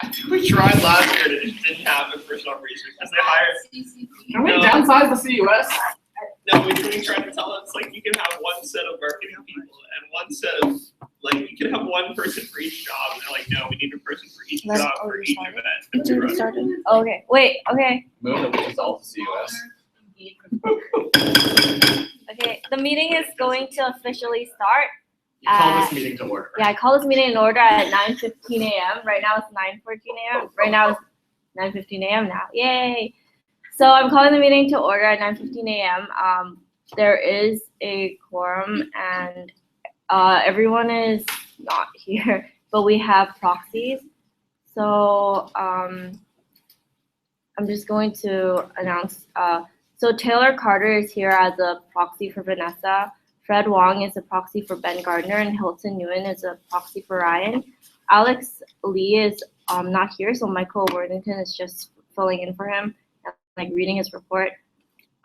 I think we tried last year and it just didn't happen for some reason because they hired. Can we downsize the CUS? No, we tried to tell them it's like you can have one set of marketing people and one set of like you can have one person for each job. And they're like, no, we need a person for each job for each event. Started. Okay, wait, okay. Move that we dissolve the CUS. Okay, the meeting is going to officially start. You call this meeting to order. Yeah, I call this meeting in order at 9:15 a.m. Right now it's 9:14 a.m. Right now it's 9:15 a.m. now. Yay! So I'm calling the meeting to order at 9:15 a.m. There is a quorum and everyone is not here, but we have proxies. So I'm just going to announce. So Taylor Carter is here as a proxy for Vanessa. Fred Wong is a proxy for Ben Gardner, and Hilton Nguyen is a proxy for Ryan. Alex Lee is not here, so Michael Worthington is just filling in for him, and, like reading his report.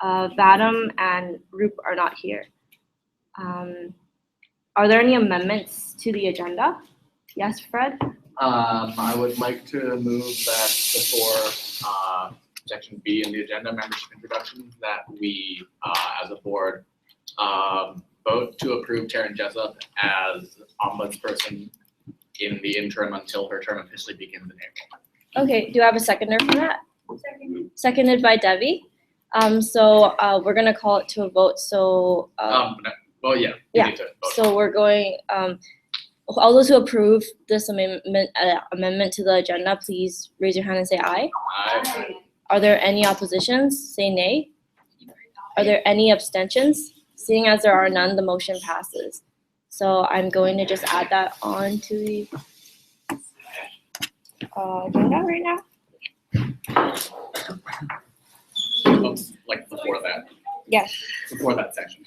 Vadam and Roop are not here. Are there any amendments to the agenda? Yes, Fred? I would like to move that before section B in the agenda, membership introduction, that we, as a board, vote to approve Taryn Jessup as ombudsperson in the interim until her term officially begins in April. Okay, do I have a seconder for that? Seconded by Debbie. So we're gonna call it to a vote, so. Well, yeah. Yeah, Need to vote. so we're going, all those who approve this amendment to the agenda, please raise your hand and say aye. Aye. Are there any oppositions? Say nay. Are there any abstentions? Seeing as there are none, the motion passes. So I'm going to just add that on to the agenda right now. Like before that. Yes. Before that section.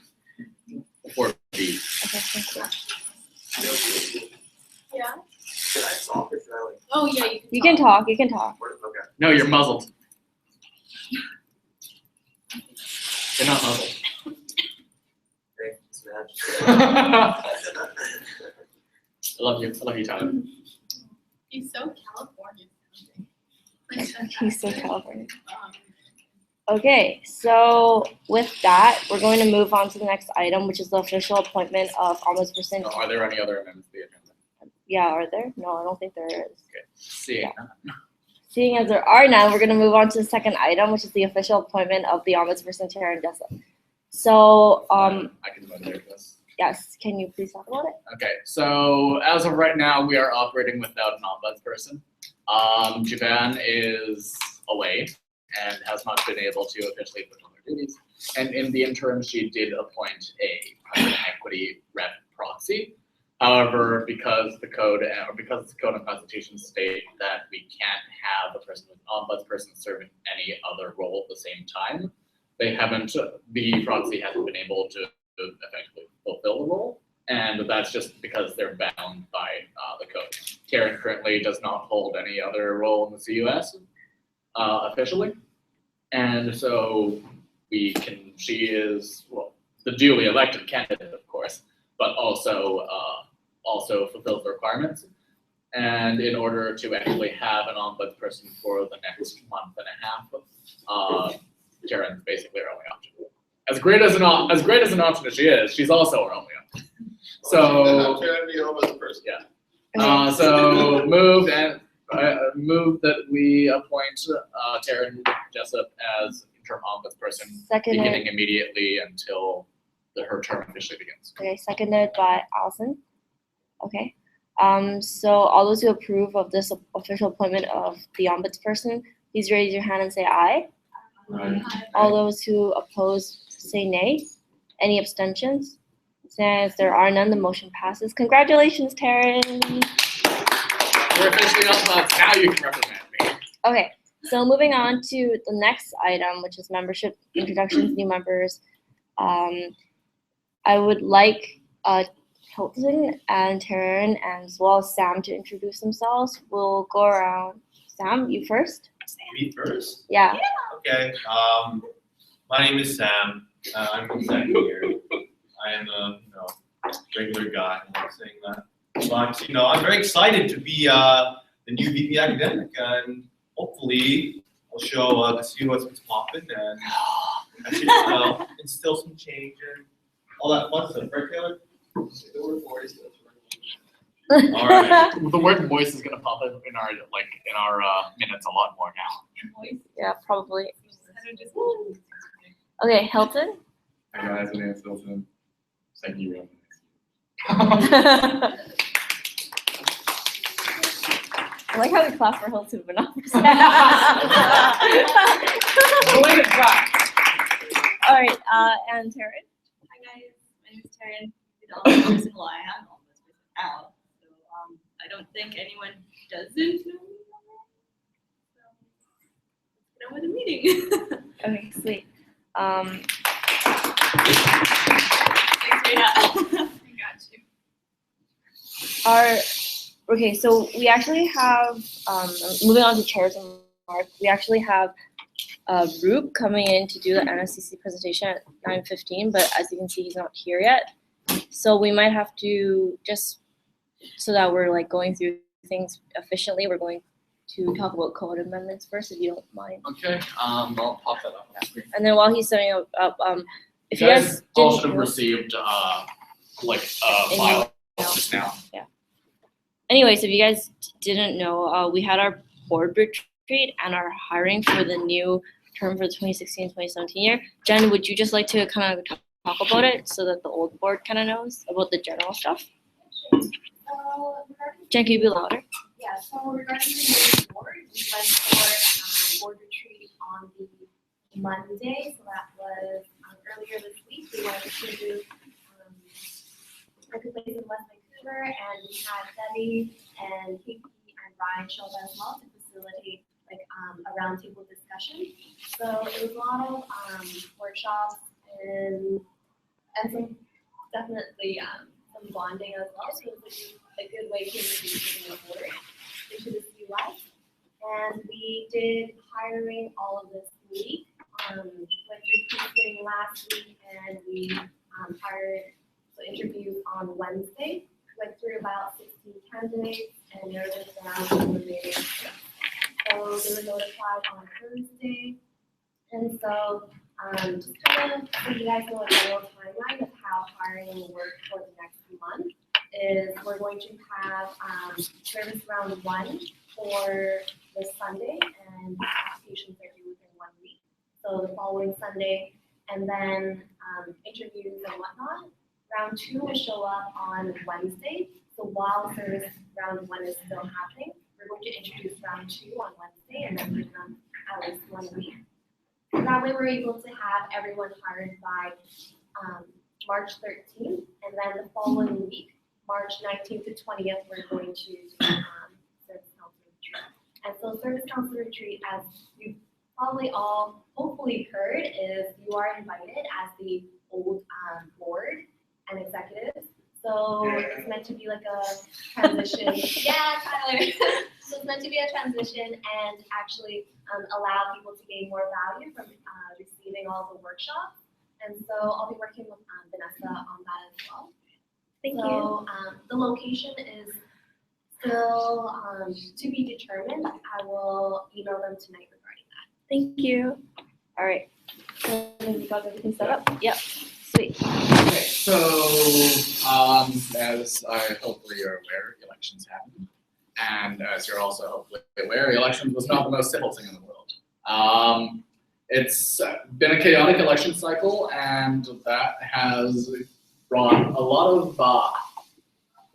Before B. Okay, thank you. Yeah. Should I talk or should I like? Oh, yeah, You can talk, you can talk. Okay. No, you're muzzled. You're not muzzled. Okay, smash. I love you, Tyler. He's so California. He's so California. Okay, so with that, we're going to move on to the next item, which is the official appointment of ombudsperson. Are there any other amendments to the agenda? Yeah, are there? No, I don't think there is. Okay. Seeing none. Seeing as there are none, we're going to move on to the second item, which is the official appointment of the ombudsperson, Taryn Jessup. So, I can moderate this. yes, can you please talk about it? Okay, so as of right now, we are operating without an ombudsperson. Javan is away and has not been able to officially fulfill her duties. And in the interim, she did appoint a private equity rep proxy. However, because the code and constitution state that we can't have a person with ombudsperson serving any other role at the same time, the proxy hasn't been able to effectively fulfill the role. And that's just because they're bound by the code. Taryn currently does not hold any other role in the CUS officially. And so she is, well, the duly elected candidate, of course, but also fulfills the requirements. And in order to actually have an ombudsperson for the next month and a half, Taryn's basically our only option. As great as an option as she is, she's also our only option. So Taryn be ombudsperson. Yeah. So move that we appoint Taryn Jessup as interim ombudsperson, Seconded. beginning immediately until her term officially begins. Okay, seconded by Allison. Okay. So all those who approve of this official appointment of the ombudsperson, please raise your hand and say aye. All those who oppose, say nay. Any abstentions? Since there are none, the motion passes. Congratulations, Taryn. You're officially ombuds. Now you can represent me. Okay, so moving on to the next item, which is membership introductions, new members. I would like Hilton and Taryn and as well as Sam to introduce themselves. We'll go around. Sam, you first? Me first? Yeah. Okay. My name is Sam. I'm the second year. I am a regular guy. I'm not saying that. But I'm very excited to be new VP academic, and hopefully I'll show the CUS what's popping and actually instill some change and all that fun stuff, right, Taylor? All right. The word moist is gonna pop up in our minutes a lot more now. Yeah, probably. Okay, Hilton. Hi guys, my name is Hilton. Thank you, Roman. I like how we clap for Hilton, but not for Sam. Belated clap. All right, and Taryn. Hi guys, my name is Taryn. The only person who I am almost with Al. So I don't think anyone doesn't know me. So let's get on with the meeting. Okay, sweet. Thanks, Rita. I got you. Okay, so we actually have, moving on to chairs and remarks, we actually have Roop coming in to do the NSCC presentation at 9:15, but as you can see, he's not here yet. So we might have to, just so that we're like going through things efficiently, we're going to talk about code amendments first, if you don't mind. Okay, I'll pop that up on the screen. And then while he's setting up, if you You guys guys all didn't should have know- received In file just now. Anyways, if you guys didn't know, we had our board retreat and our hiring for the new term for the 2016-2017 year. Jen, would you just like to kind of talk about it so that the old board kind of knows about the general stuff? So regarding, Jen, can you be louder? yeah, so regarding the new board, we went for board retreat on the Monday, so that was earlier this week. We went to a good place in West Vancouver, and we had Debbie and Kiki and Ryan show up as well to facilitate like a roundtable discussion. So it was a lot of workshops and some definitely some bonding as well. So it was a good way to introduce the board into the CUS. And we did hiring all of this week. Went through pre-screening last week, and we interviewed on Wednesday. Went through about 16 candidates, and there was around the remaining. So they were notified on Thursday. And so just kind of so you guys know a general timeline of how hiring will work for the next month is we're going to have service round 1 for this Sunday, and applications are due within 1 week. So the following Sunday, and then interviews and whatnot. Round 2 will show up on Wednesday. So while service round 1 is still happening, we're going to introduce round 2 on Wednesday and then give them at least 1 week. So that way we're able to have everyone hired by March 13th, and then the following week, March 19th to 20th, we're going to service council retreat. And so service council retreat, as you've probably all hopefully heard, is you are invited as the old board and executives. So it's meant to be like a transition. Yeah, Tyler. So it's meant to be a transition and actually allow people to gain more value from receiving all the workshops. And so I'll be working with Vanessa on that as well. Thank you. So the location is still to be determined. I will email them tonight regarding that. Thank you. All right. So you got everything set up? Yep. Sweet. Okay, so as I hopefully you're aware, elections happened. And as you're also hopefully aware, elections was not the most civil thing in the world. It's been a chaotic election cycle, and that has brought a lot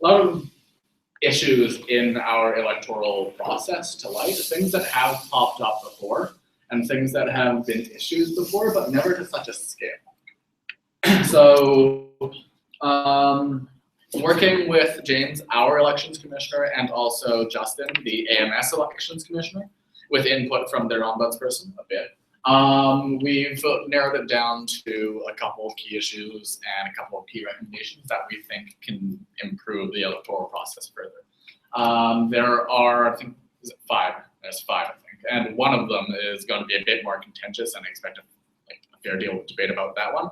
of issues in our electoral process to light, things that have popped up before and things that have been issues before, but never to such a scale. So, working with James, our elections commissioner, and also Justin, the AMS elections commissioner, with input from their ombudsperson a bit, we've narrowed it down to a couple of key issues and a couple of key recommendations that we think can improve the electoral process further. There are, I think, is it 5? There's 5, I think, and one of them is going to be a bit more contentious, and I expect a fair deal of debate about that one.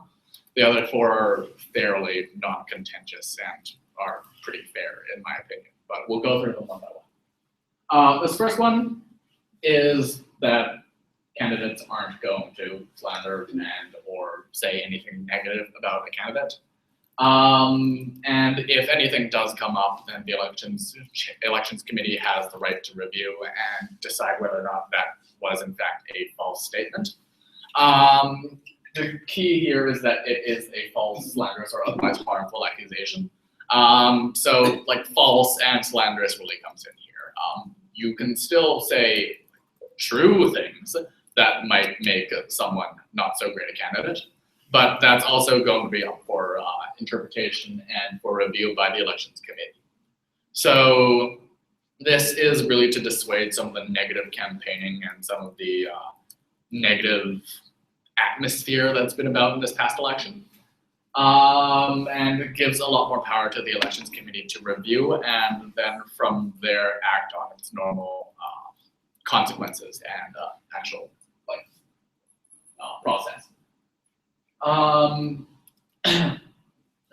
The other 4 are fairly non-contentious and are pretty fair, in my opinion. But we'll go through them one by This first one is that candidates aren't going to slander and or say anything negative about a candidate. And if anything does come up, then the elections committee has the right to review and decide whether or not that was in fact a false statement. The key here is that it is a false, slanderous, or otherwise harmful accusation. So like false and slanderous really comes in here. You can still say true things that might make someone not so great a candidate, but that's also going to be up for interpretation and for review by the elections committee. So this is really to dissuade some of the negative campaigning and some of the negative atmosphere that's been about in this past election. And it gives a lot more power to the elections committee to review and then from there act on its normal consequences and actual process.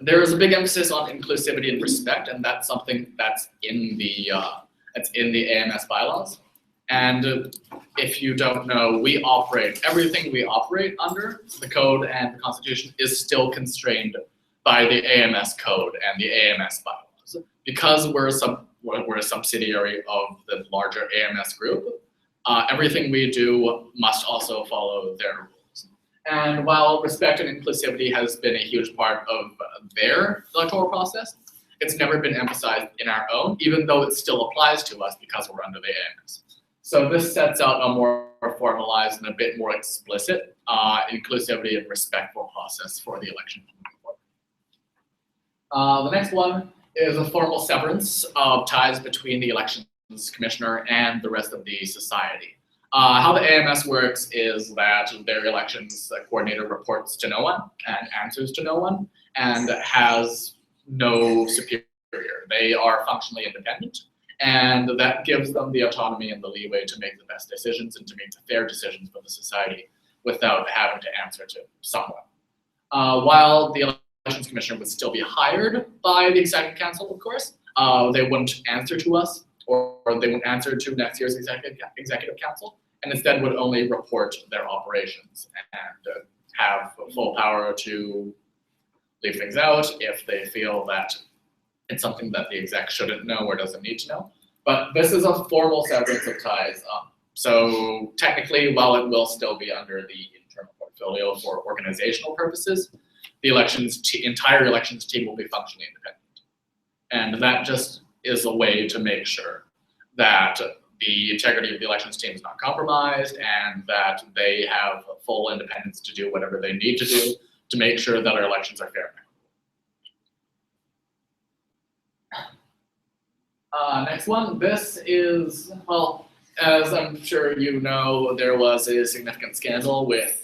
There is a big emphasis on inclusivity and respect, and that's something that's in the AMS bylaws. And if you don't know, everything we operate under, the code and the constitution, is still constrained by the AMS code and the AMS bylaws. Because we're a subsidiary of the larger AMS group, everything we do must also follow their rules. And while respect and inclusivity has been a huge part of their electoral process, it's never been emphasized in our own, even though it still applies to us because we're under the AMS. So this sets out a more formalized and a bit more explicit inclusivity and respectful process for the election. The next one is a formal severance of ties between the elections commissioner and the rest of the society. How the AMS works is that their elections coordinator reports to no one and answers to no one and has no superior. They are functionally independent, and that gives them the autonomy and the leeway to make the best decisions and to make the fair decisions for the society without having to answer to someone. While the elections commissioner would still be hired by the executive council, of course, they wouldn't answer to us or they wouldn't answer to next year's executive council, and instead would only report their operations and have full power to leave things out if they feel that it's something that the exec shouldn't know or doesn't need to know. But this is a formal severance of ties. So technically, while it will still be under the internal portfolio for organizational purposes, the entire elections team will be functionally independent. And that just is a way to make sure that the integrity of the elections team is not compromised and that they have full independence to do whatever they need to do to make sure that our elections are fair. Next one, this is, well, as I'm sure you know, there was a significant scandal with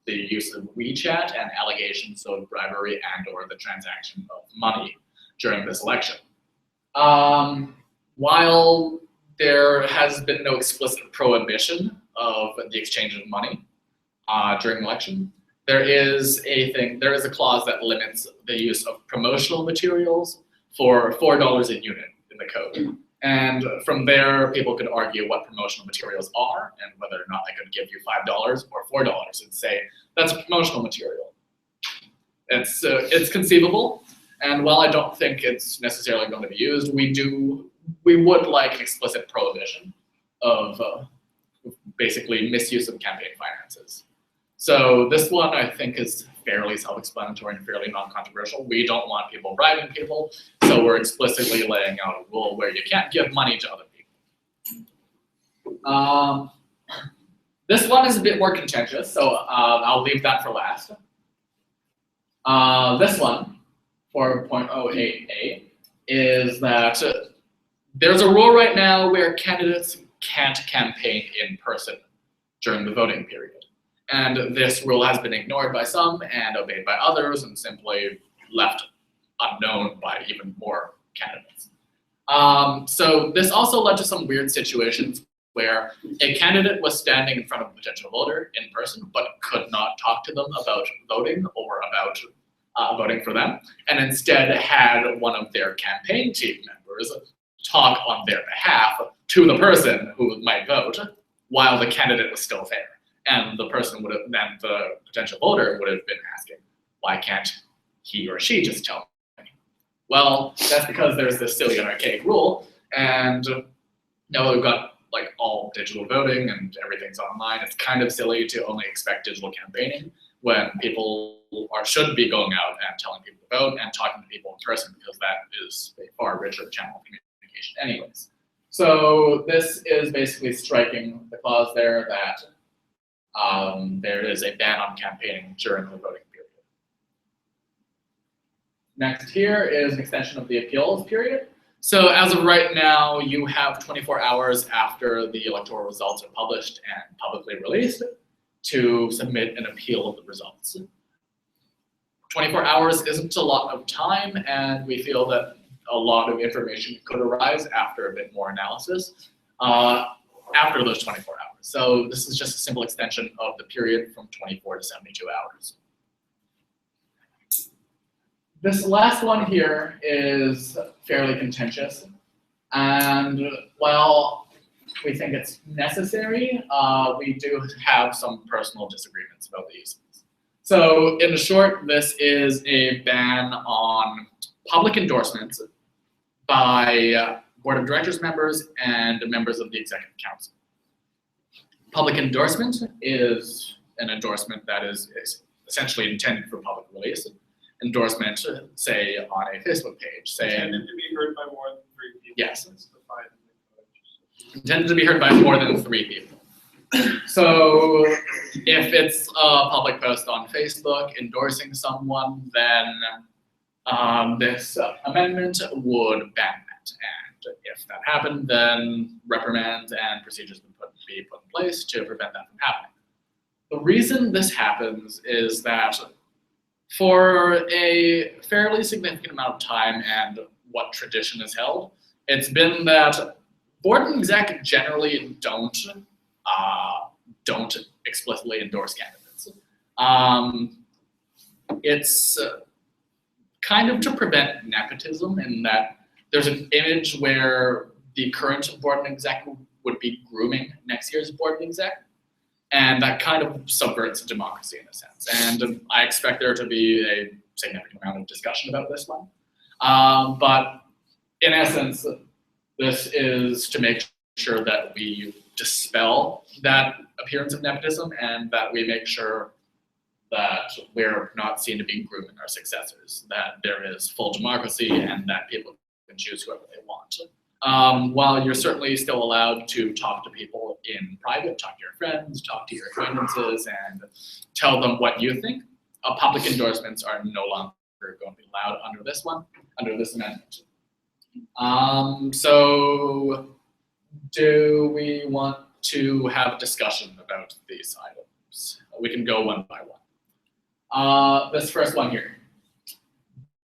the use of WeChat and allegations of bribery and or the transaction of money during this election. While there has been no explicit prohibition of the exchange of money during an election, there is a clause that limits the use of promotional materials for $4 a unit in the code. And from there, people could argue what promotional materials are and whether or not I could give you $5 or $4 and say, that's a promotional material. It's conceivable, and while I don't think it's necessarily going to be used, we would like an explicit prohibition of basically misuse of campaign finances. So this one I think is fairly self-explanatory and fairly non-controversial. We don't want people bribing people, so we're explicitly laying out a rule where you can't give money to other people. This one is a bit more contentious, so I'll leave that for last. This one, 4.08a, is that there's a rule right now where candidates can't campaign in person during the voting period. And this rule has been ignored by some and obeyed by others and simply left unknown by even more candidates. So this also led to some weird situations where a candidate was standing in front of a potential voter in person but could not talk to them about voting or about voting for them, and instead had one of their campaign team members talk on their behalf to the person who might vote while the candidate was still there. And the person would have, then the potential voter would have been asking, why can't he or she just tell me? Well, that's because there's this silly and archaic rule, and now we've got like all digital voting and everything's online. It's kind of silly to only expect digital campaigning when people should be going out and telling people to vote and talking to people in person, because that is a far richer channel of communication anyways. So this is basically striking the clause there that there is a ban on campaigning during the voting period. Next here is an extension of the appeals period. So as of right now, you have 24 hours after the electoral results are published and publicly released to submit an appeal of the results. 24 hours isn't a lot of time, and we feel that a lot of information could arise after a bit more analysis after those 24 hours. So this is just a simple extension of the period from 24 to 72 hours. This last one here is fairly contentious, and while we think it's necessary, we do have some personal disagreements about the use of this. So in short, this is a ban on public endorsements by Board of Directors members and members of the Executive Council. Public endorsement is an endorsement that is essentially intended for public release. Endorsement, say on a Facebook page, say Intended to be heard by more than 3 people. Yes. That's defined in the code. intended to be heard by more than 3 people. So if it's a public post on Facebook endorsing someone, then this amendment would ban that. And if that happened, then reprimands and procedures would be put in place to prevent that from happening. The reason this happens is that for a fairly significant amount of time, and what tradition is held, it's been that board and exec generally don't explicitly endorse candidates. It's kind of to prevent nepotism, in that there's an image where the current board and exec would be grooming next year's board and exec, and that kind of subverts democracy in a sense. And I expect there to be a significant amount of discussion about this one. But in essence, this is to make sure that we dispel that appearance of nepotism, and that we make sure that we're not seen to be grooming our successors, that there is full democracy and that people can choose whoever they want. While you're certainly still allowed to talk to people in private, talk to your friends, talk to your acquaintances, and tell them what you think, public endorsements are no longer going to be allowed under this one, under this amendment. So do we want to have a discussion about these items? We can go one by one. This first one here.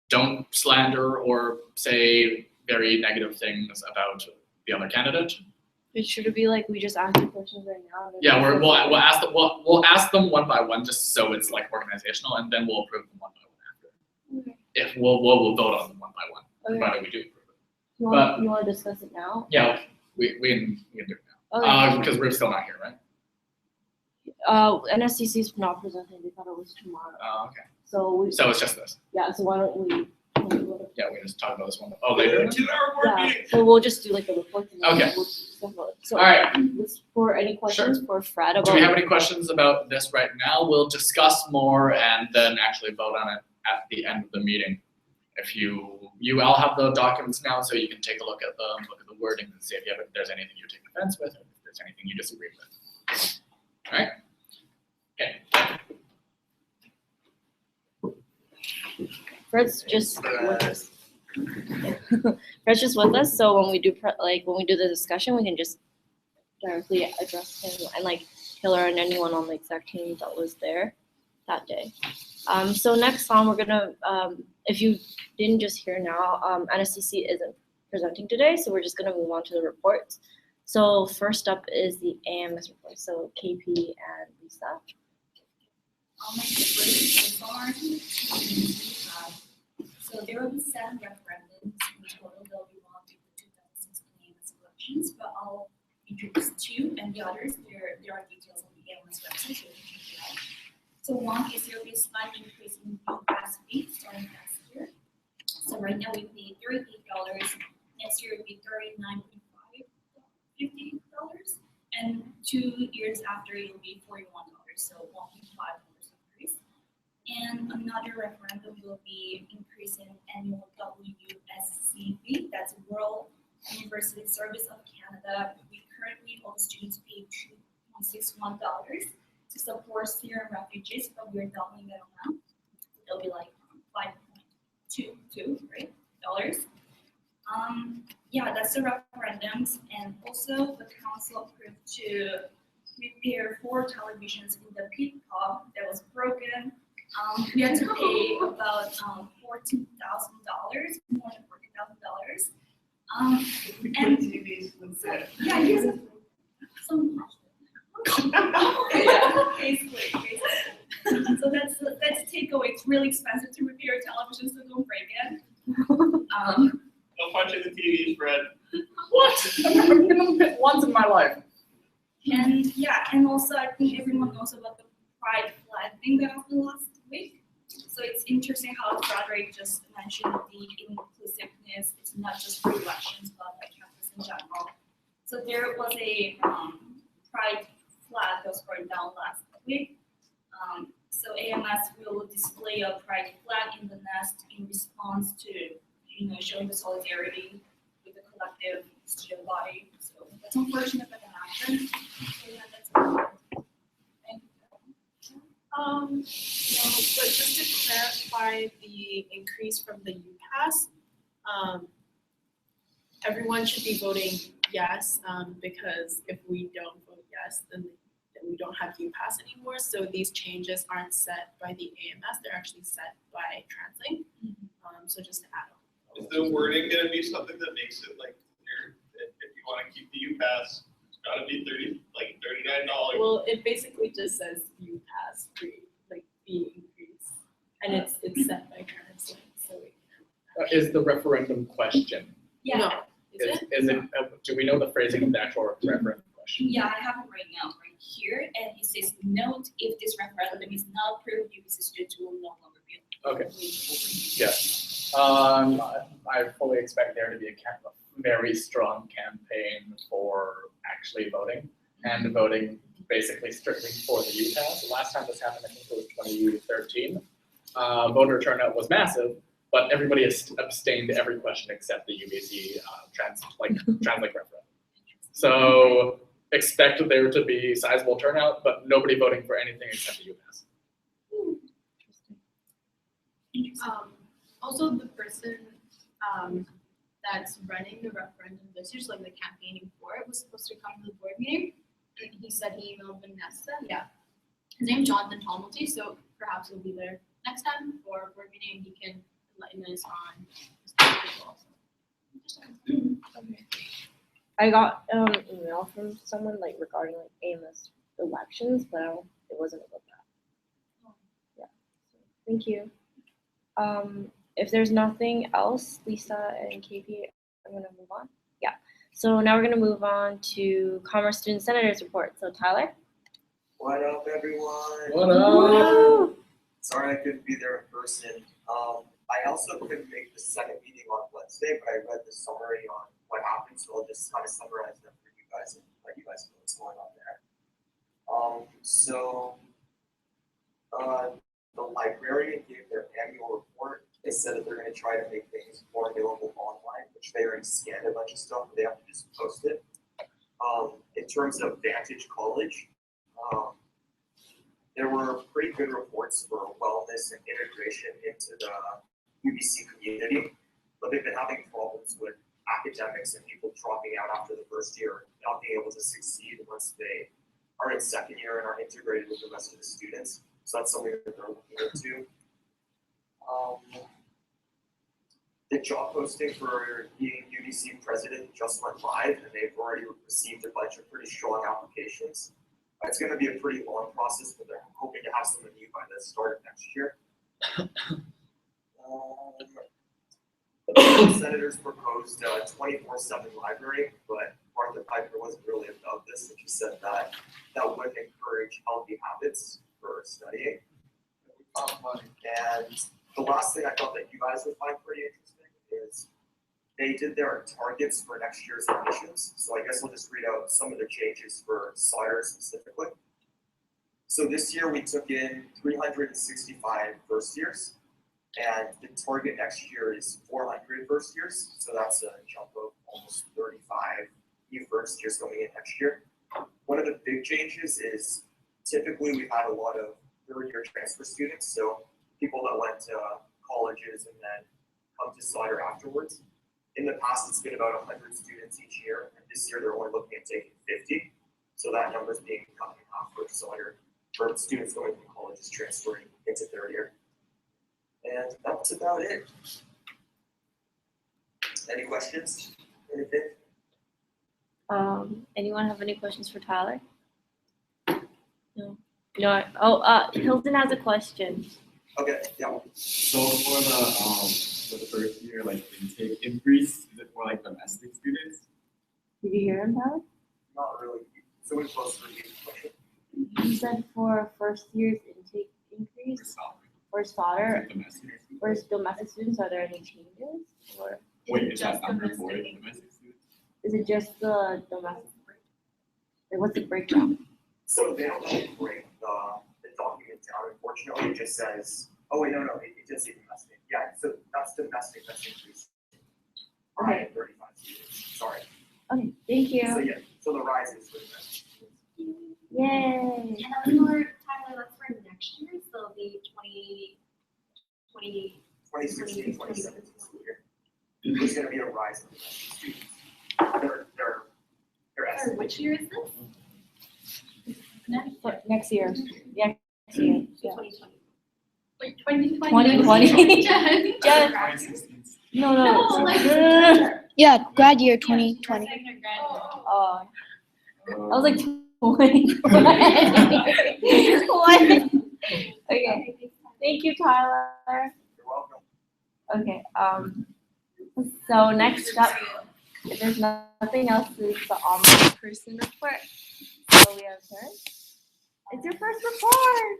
Don't slander or say very negative things about the other candidate. Should it be like we just ask the questions right now? Yeah, we'll ask them one by one, just so it's like organizational, and then we'll approve them one by one after. Okay. If we'll vote on them one by one, Okay. provided we do approve it. You want to discuss it now? Yeah, we can do it now. Okay. Because we're still not here, right? NSCC is not presenting. They thought it was tomorrow. Okay. So So it's just this. yeah. So why don't we? Yeah, we just talk about this one. Oh, later. 2-hour board Yeah. meeting. So we'll just do like a report. And then Okay. We'll discuss about it. So All right. for any questions for Fred about? Do we have any questions about this right now? We'll discuss more and then actually vote on it at the end of the meeting. If you all have the documents now, so you can take a look at them, look at the wording, and see if there's anything you take offense with, or if there's anything you disagree with. All right. Okay. Fred's just with us. Fred's just with us, so when we do the discussion, we can just directly address him and like Hiller and anyone on the exec team that was there that day. So next on, we're gonna, if you didn't just hear now, NSCC isn't presenting today, so we're just gonna move on to the reports. So first up is the AMS report. So KP and Lisa. I'll make it brief. So far, 2 meetings we have. So there will be 7 referendums. In total, there'll be one with the positions, but I'll introduce two, and the others, there are details on the AMS website, so you can check it out. So one is there is fund increase in UPass fee starting next year. So right now we pay $38. Next year it will be $39.50, and 2 years after it will be $41. So $1.5 increase. And another referendum will be increasing annual WUSC fee. That's World University Service of Canada. We currently all the students pay $2.61 to support Syrian refugees, but we're doubling that amount. It'll be like $5.22, right? Yeah, that's the referendums, and also the council approved to repair 4 televisions in the pit pub that was broken. We had to pay about $14,000, more than $14,000. We And- put TVs instead. Yeah, here's some. Yeah, basically. So that's takeaway. It's really expensive to repair televisions, so don't break it. No punching the TVs, Fred. What? I've been in the pit once in my life. And yeah, and also I think everyone knows about the pride flag thing that happened last week. So it's interesting how Frederick just mentioned the inclusiveness. It's not just for elections, but like campus in general. So there was a pride flag that was burned down last week. So AMS will display a pride flag in the nest in response to, showing the solidarity with the collective student body. So that's unfortunate that happened. So yeah, that's all. Thank you. No, but just to clarify the increase from the UPass, everyone should be voting yes, because if we don't vote yes, then we don't have UPass anymore. So these changes aren't set by the AMS; they're actually set by TransLink. So just to add on. Is the wording gonna be something that makes it like clear that if you wanna keep the UPass, it's gotta be $39? Well, it basically just says UPass fee increase, and it's set by TransLink. So Is the referendum question? Yeah. no, is it? Is it, do we know the phrasing of the actual referendum question? Yeah, I have it right now, right here, and it says, note if this referendum is not approved, UBC students will no longer be Okay. eligible. Yes. I fully expect there to be a very strong campaign for actually voting and voting basically strictly for the UPass. The last time this happened, I think it was 2013. Voter turnout was massive, but everybody abstained every question except the UBC TransLink referendum. So expect there to be sizable turnout, but nobody voting for anything except the UPass. Also, the person that's running the referendum this year, so like the campaigning for it, was supposed to come to the board meeting. And he said he emailed Vanessa. Yeah, his name's Jonathan Tomilty, so perhaps he'll be there next time for a board meeting. He can enlighten us on his topic as well. Okay. I got email from someone like regarding like AMS elections, but it wasn't about that. Yeah. So, thank you. If there's nothing else, Lisa and KP, I'm gonna move on. Yeah. So now we're gonna move on to Commerce Student Senators report. So Tyler. What up, everyone? What up? Sorry I couldn't be there in person. I also couldn't make the second meeting on Wednesday, but I read the summary on what happened, so I'll just kind of summarize them for you guys and let you guys know what's going on there. The librarian gave their annual report. They said that they're going to try to make things more available online, which they already scanned a bunch of stuff, but they have to just post it. In terms of Vantage College, there were pretty good reports for wellness and integration into the UBC community, but they've been having problems with academics and people dropping out after the first year, not being able to succeed once they are in second year and are integrated with the rest of the students. So that's something that they're looking into. The job posting for being UDC president just went live, and they've already received a bunch of pretty strong applications. It's going to be a pretty long process, but they're hoping to have someone new by the start of next year. The senators proposed a 24/7 library, but Martha Piper wasn't really about this, and she said that that would encourage healthy habits for studying. And the last thing I thought that you guys would find pretty interesting is they did their targets for next year's admissions. So I guess I'll just read out some of the changes for Sawyer specifically. So this year we took in 365 first years, and the target next year is 400 first years. So that's a jump of almost 35 new first years going in next year. One of the big changes is typically we've had a lot of third-year transfer students, so people that went to colleges and then come to Sawyer afterwards. In the past, it's been about 100 students each year, and this year they're only looking at taking 50. So that number is being cut in half for Sawyer, for students going from colleges transferring into third year. And that's about it. Any questions? Anything? Anyone have any questions for Tyler? No. No. Oh, Hilton has a question. Okay, yeah. So for the first year, like intake increase, is it for like domestic students? Did you hear him, Tyler? Not really. Someone close to the question. He said for first year's intake increase for Sawyer, Domestic students? for domestic students, are there any changes? Or Wait, Is it is that just number domestic? for domestic students? is it just the domestic? Like, what's the breakdown? So they don't really break the document down, unfortunately. It just says, oh wait, no, it does say domestic. Yeah, so that's domestic, that's increased. Okay. 35 students, sorry. Okay, thank So you. yeah, so the rise is for domestic students. Yay. And that's for, Tyler, that's for next year, so it'll be 2016, 2017 school year. There's gonna be a rise in domestic students. They're For estimating. which year is this? For next year. Yeah, next year. Yeah. 2020. Like 2020. 2020. Jen. Jen. 2016. No. No, like. Yeah, grad year Yeah, 2020. second or grad year. Oh, I was like 20. What? Okay. Thank you, Tyler. You're welcome. Okay. So next up, if there's nothing else, is the person report. So we have her. It's your first report.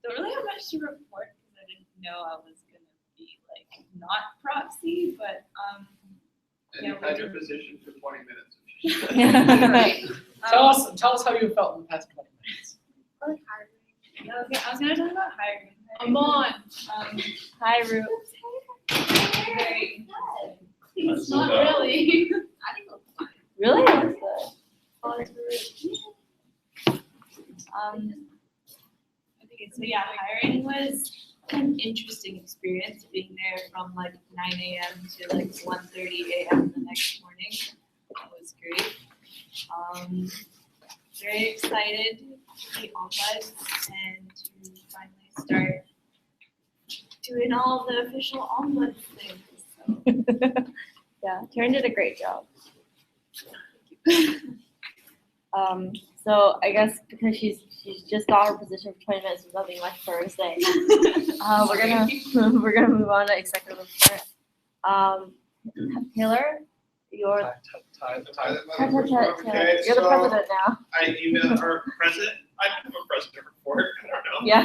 Don't really have much to report because I didn't know I was gonna be like not proxy, but And Yeah, you we had your do. position for 20 minutes. Right. Tell us how you felt in the past 20 minutes. I was gonna talk about hiring. Come on. Hi, Ru. Very. It's not really. I think it'll be fine. Really? That's good. Okay, so yeah, hiring was an interesting experience, being there from like 9 a.m. to like 1:30 a.m. the next morning. That was great. Very excited to be on buds and to finally start doing all the official ombuds things. So. Yeah, Taryn did a great job. So I guess because she's just got her position for 20 minutes, there's nothing much for her to say. We're gonna move on to executive report. Taylor, you're Tyler, Taylor, you're the president now. I emailed our president. I have a president report. I don't know. Yeah.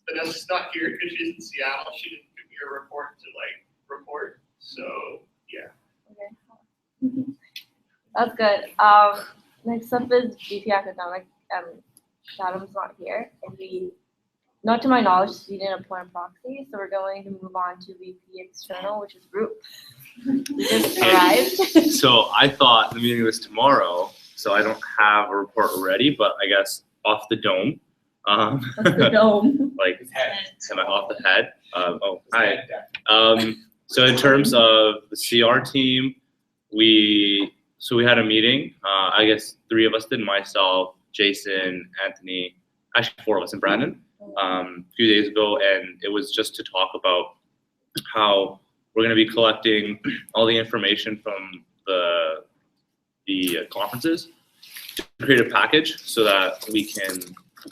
Vanessa's not here because she's in Seattle. She didn't give me a report to report. So yeah. Okay. That's good. Next up is VP Academic. Adam's not here, and not to my knowledge, he didn't appoint a proxy, so we're going to move on to VP External, which is Roop. We just arrived. So I thought the meeting was tomorrow, so I don't have a report ready, but I guess off the dome. What's the dome? Like, am I off the head? Hi. So in terms of the CR team, we had a meeting. I guess 3 of us did, myself, Jason, Anthony, actually 4 of us, and Brandon, a few days ago, and it was just to talk about how we're going to be collecting all the information from the conferences to create a package so that we can,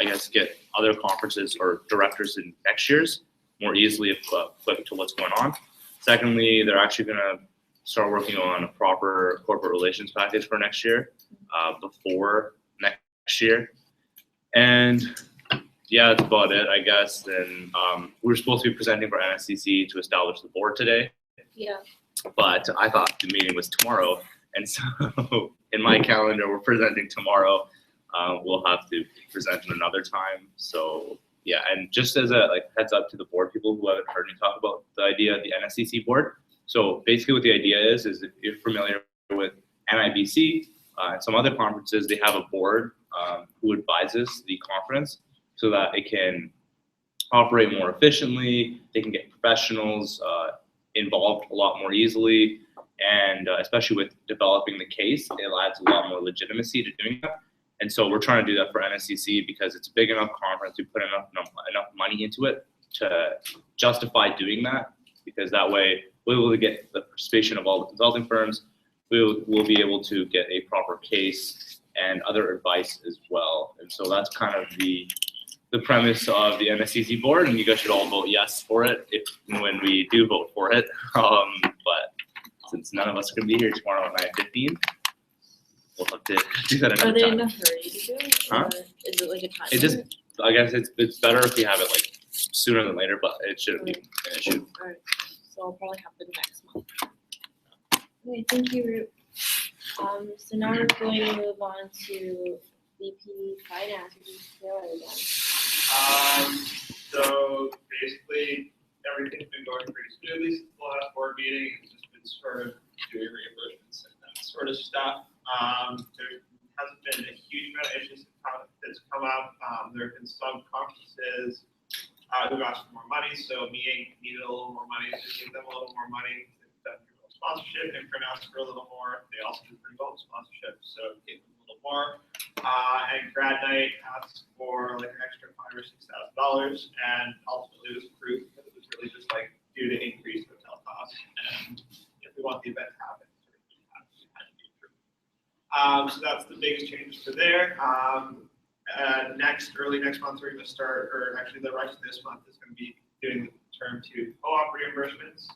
I guess, get other conferences or directors in next year's more easily equipped to what's going on. Secondly, they're actually going to start working on a proper corporate relations package for next year, before next year. And yeah, that's about it, I guess. And we were supposed to be presenting for NSCC to establish the board today. Yeah. But I thought the meeting was tomorrow. And so in my calendar, we're presenting tomorrow. We'll have to present at another time. So yeah, and just as a heads up to the board people who haven't heard me talk about the idea of the NSCC board. So basically what the idea is if you're familiar with NIBC and some other conferences, they have a board who advises the conference so that it can operate more efficiently. They can get professionals involved a lot more easily. And especially with developing the case, it adds a lot more legitimacy to doing that. And so we're trying to do that for NSCC because it's a big enough conference. We put enough money into it to justify doing that, because that way we will get the participation of all the consulting firms. We'll be able to get a proper case and other advice as well. And so that's kind of the premise of the NSCC board, and you guys should all vote yes for it when we do vote for it. But since none of us are going to be here tomorrow at 9:15, we'll have to do that another time. Are they in a hurry to do it? Huh? Or is it like a time? It just, I guess it's better if we have it like sooner than later, but it shouldn't be an issue. Alright, so I'll probably happen next month. Okay, thank you, Root. So now we're going to move on to VP Finance, which is Taylor again. So basically, everything's been going pretty smoothly since the last board meeting. It's just been sort of doing reimbursements and that sort of stuff. There hasn't been a huge amount of issues that's come up. There have been some conferences who've asked for more money, so me needed a little more money, so give them a little more money. They've done pretty well sponsorship, and Print asked for a little more. They also did pretty well sponsorship, so gave them a little more. And Grad Night asked for like an extra $5,000 or $6,000, and ultimately it was approved because it was really just like due to increased hotel costs. And if we want the event to happen, it had to be approved. So that's the biggest change for there. Early next month, we're going to start, or actually the rest of this month is going to be doing the term 2 co-op reimbursements.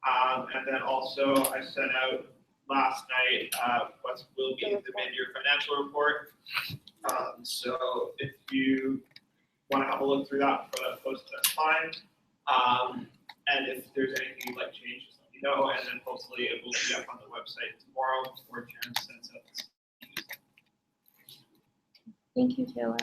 And then also I sent out last night what will be the mid-year financial report. So if you want to have a look through that before that post, that's fine. And if there's anything you'd like change, just let me know. And then hopefully it will be up on the website tomorrow before Jen sends out this. Thank you, Taylor.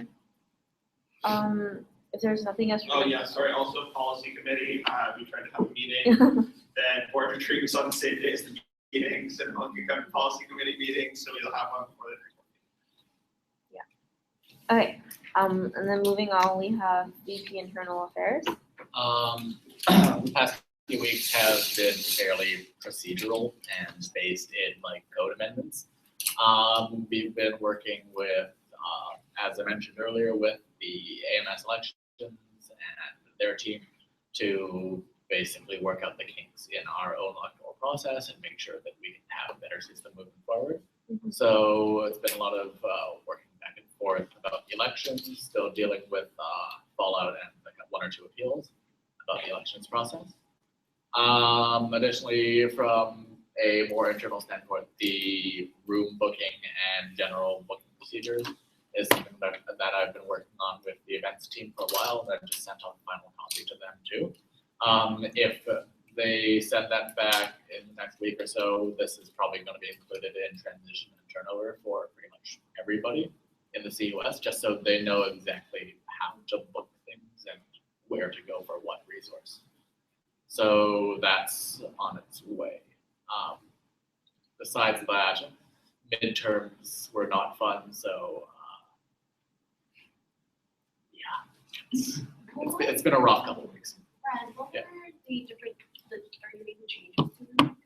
If there's nothing else. Oh yeah, sorry, also policy committee, we tried to have a meeting, then board retreat was on the same day as the meeting, so we'll come to policy committee meeting, so we'll have one before the next one. Okay, and then moving on, we have VP Internal Affairs. The past few weeks have been fairly procedural and based in like code amendments. We've been working with, as I mentioned earlier, with the AMS elections and their team to basically work out the kinks in our own electoral process and make sure that we can have a better system moving forward. Mm-hmm. So it's been a lot of working back and forth about the elections, still dealing with fallout and like 1 or 2 appeals about the elections process. Additionally, from a more internal standpoint, the room booking and general booking procedures is something that I've been working on with the events team for a while, and I've just sent out the final copy to them too. If they send that back in the next week or so, this is probably going to be included in transition and turnover for pretty much everybody in the CUS, just so they know exactly how to book things and where to go for what resource. So that's on its way. Besides that, midterms were not fun, so it's been a rough couple of weeks. Brad, what Yeah. are the different, are you making changes to them?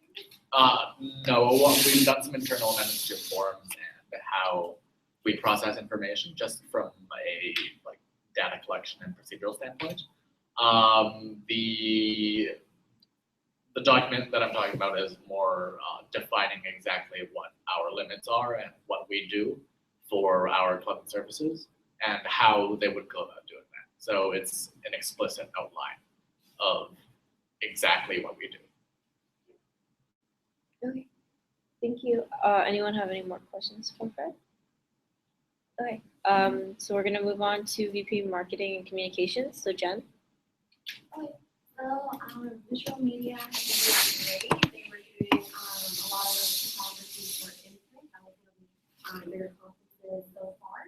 No, we've done some internal amendments to forms and how we process information just from a like data collection and procedural standpoint. The document that I'm talking about is more defining exactly what our limits are and what we do for our club and services and how they would go about doing that. So it's an explicit outline of exactly what we do. Okay, thank you. Anyone have any more questions for Fred? Okay, so we're gonna move on to VP Marketing and Communications, so Jen. So, visual media has been doing great. They were doing a lot of photography for instance. That was one of their conferences so far.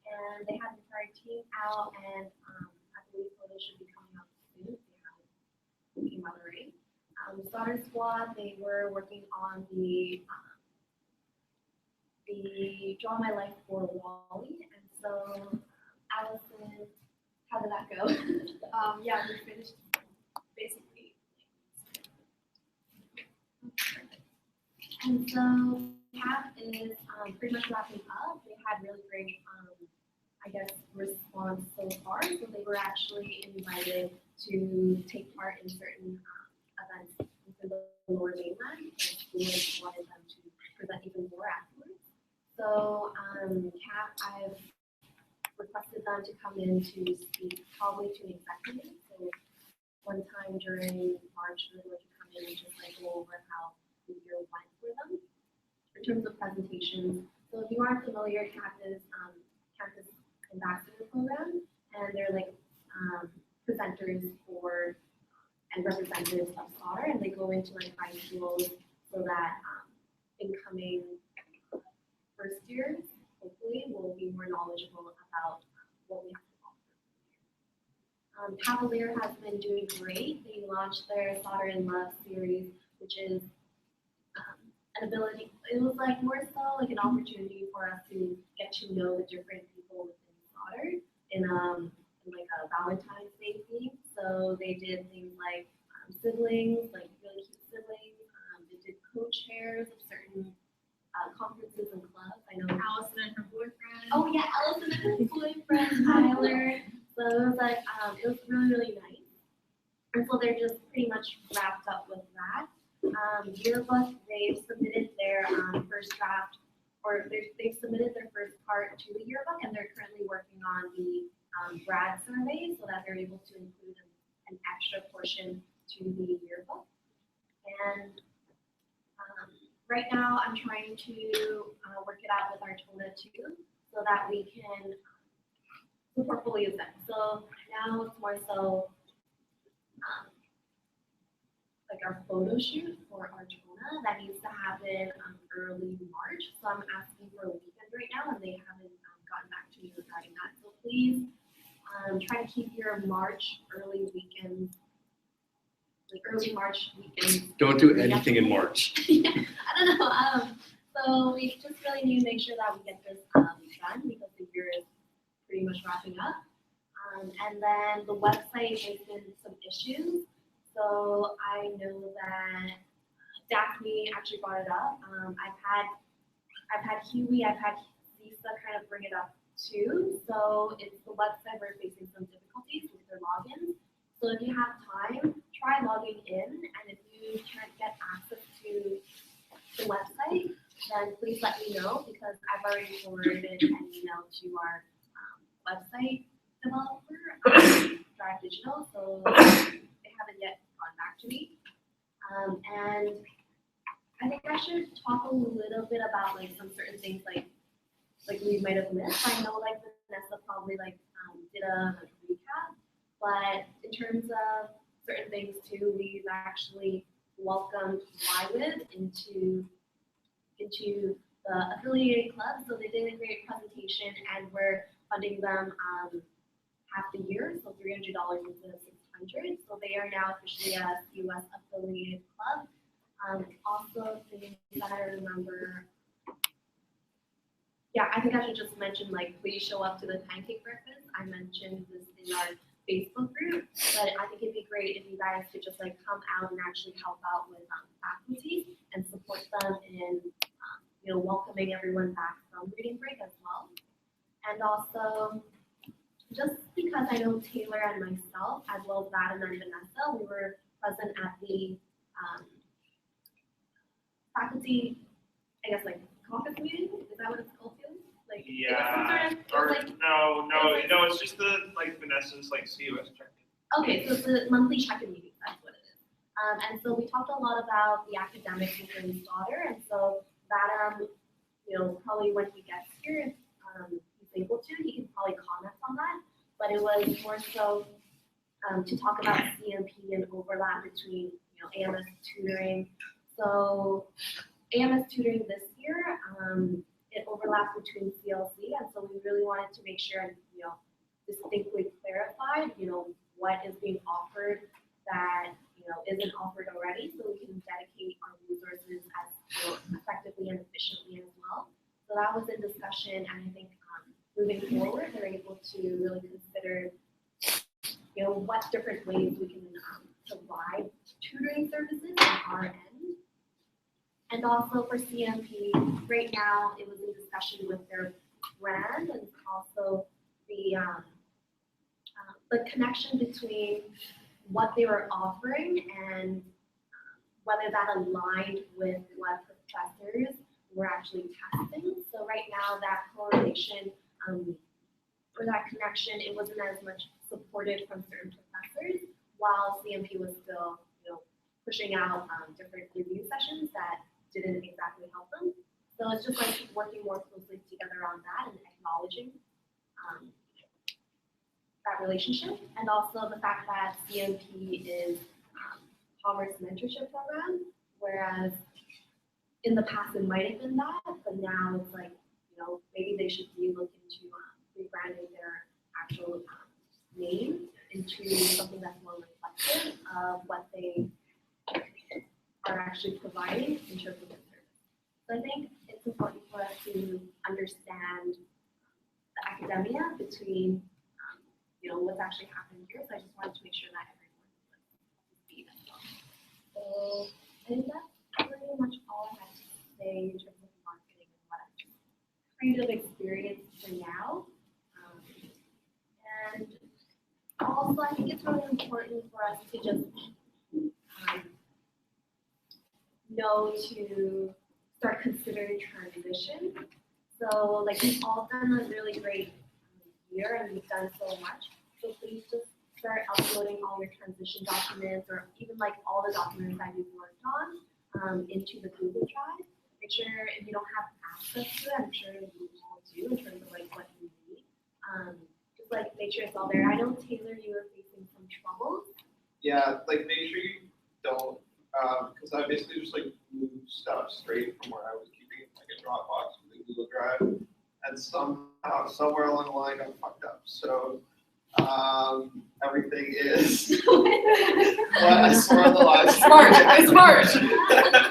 And they had the entire team out, and I believe photos should be coming out soon. They came out already. Starter Squad, they were working on the Draw My Life for Wally. And so, Allison, how did that go? Yeah, we finished basically. And so CAP is pretty much wrapping up. They had really great, I guess, response so far. So they were actually invited to take part in certain events within the Lower Mainland, and schools wanted them to present even more afterwards. So CAP, I've requested them to come in to speak probably to an executive. So one time during March, they were to come in and just like go over how the year went for them in terms of presentations. So if you aren't familiar, CAP is Campus Ambassador Program, and they're like presenters for and representatives of Slaughter, and they go into like high schools so that incoming first years hopefully will be more knowledgeable about what we have to offer. Cavalier has been doing great. They launched their Slaughter in Love series, which is an ability. It was like more so like an opportunity for us to get to know the different people within Slaughter in like a Valentine's Day theme. So they did things like siblings, like really cute siblings. They did co-chairs of certain conferences and clubs. I know Allison and her boyfriend. Oh yeah, Allison and her boyfriend Tyler. So it was like it was really, really nice. And so they're just pretty much wrapped up with that. Yearbook, they've submitted their first draft, or they've submitted their first part to the yearbook, and they're currently working on the grad survey so that they're able to include an extra portion to the yearbook. And right now, I'm trying to work it out with our TONA too, so that we can the portfolio set. So now it's more so like our photo shoot for our TONA that needs to happen early March. So I'm asking for a weekend right now, and they haven't gotten back to me regarding that. So please try to keep your March early weekends, like early March weekends. Don't do anything in March. Yeah, I don't know. So we just really need to make sure that we get this done because the year is pretty much wrapping up. And then the website, there's been some issues. So I know that Daphne actually brought it up. I've had Huey, I've had Lisa kind of bring it up too. So it's the website, we're facing some difficulties with their logins. So if you have time, try logging in, and if you can't get access to the website, then please let me know, because I've already forwarded an email to our website developer, Drive Digital, so they haven't yet gone back to me. And I think I should talk a little bit about like some certain things like we might have missed. I know like Vanessa probably like did a recap, but in terms of certain things too, we've actually welcomed YWIB into the affiliated club. So they did a great presentation, and we're funding them half the year, so $300 instead of $600. So they are now officially a CUS affiliated club. Also, things that I remember. Yeah, I think I should just mention, like, please show up to the pancake breakfast. I mentioned this in our Facebook group, but I think it'd be great if you guys could just like come out and actually help out with faculty and support them in, welcoming everyone back from reading break as well. And also, just because I know Taylor and myself, as well as Adam and Vanessa, we were present at the faculty, I guess, like caucus meeting. Is that what it's called? Like, yeah, it was some sort of, no, it's just the like Vanessa's like CUS check-in. Okay, so it's a monthly check-in meeting, that's what it is. And so we talked a lot about the academics with his daughter, and so that, probably when he gets here, if he's able to, he can probably comment on that. But it was more so to talk about CMP and overlap between, AMS tutoring. So AMS tutoring this year, it overlaps between CLC, and so we really wanted to make sure, distinctly clarified, what is being offered that, isn't offered already, so we can dedicate our resources as, effectively and efficiently as well. So that was in discussion, and I think moving forward, they're able to really consider, what different ways we can provide tutoring services on our end. And also for CMP, right now, it was in discussion with their brand and also the connection between what they were offering and whether that aligned with what professors were actually testing. So right now, that correlation or that connection, it wasn't as much supported from certain professors, while CMP was still, pushing out different review sessions that didn't exactly help them. So it's just like working more closely together on that and acknowledging that relationship, and also the fact that CMP is commerce mentorship program, whereas in the past it might have been that, but now it's like, maybe they should be looking to rebranding their actual name into something that's more reflective of what they are actually providing in terms of their service. So I think it's important for us to understand the academia between what's actually happening here. So I just wanted to make sure that everyone was up to speed as well. So I think that's pretty much all I have to say in terms of marketing and what I've kind of experienced for now. And also, I think it's really important for us to just know to start considering transition. So like we've all done a really great year and we've done so much. So please just start uploading all your transition documents or even like all the documents that you've worked on into the Google Drive. Make sure if you don't have access to it, I'm sure you all do in terms of like what you need. Just like make sure it's all there. I know Taylor, you were facing some troubles. Yeah, like make sure you don't, because I basically just like moved stuff straight from where I was keeping it, like a Dropbox with a Google Drive, and somehow, somewhere along the line, got fucked up. So everything is. Well, I swear on the last. Smart.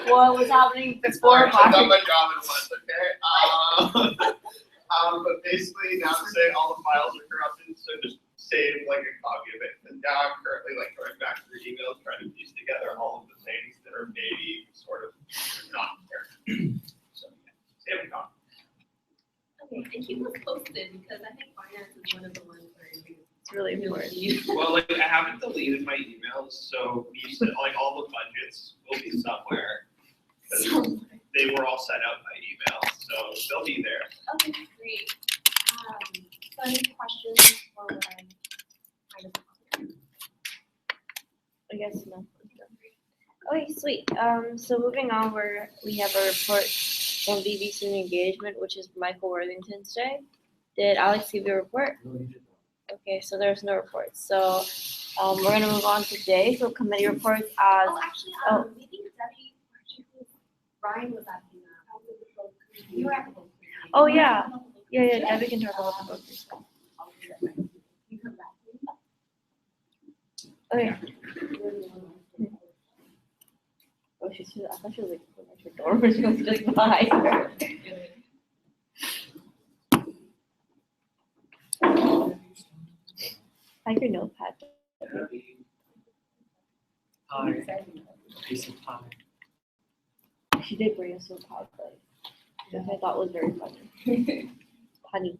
What was happening It's before? March. I've done my job in once, okay? But basically now I'm saying all the files are corrupted, so just save like a copy of it. And now I'm currently like going back through emails, trying to piece together all of the things that are maybe sort of not there. So yeah, save a copy. Okay, and keep us posted because I think finance is one of the ones where It's really important. Well, like I haven't deleted my emails, so these like all the budgets will be somewhere. 'Cause they were all sent out by email, so they'll be there. Okay, great. So any questions for what I'm kind of talking I guess no. Okay, sweet. So moving on, we have a report from BB Student Engagement, which is Michael Worthington today. Did Alex give you a report? Okay, so there's no reports. So we're gonna move on today. So committee reports as. Oh, actually, maybe Debbie, Ryan was at the, you were at the book. Oh yeah, yeah. Debbie can talk about the book. You come back. Okay. Oh, I thought she was like at her door, but she was just behind her. Like your notepad. Pie. Piece of pie. She did bring us some pie plates, which I thought was very funny. Honey.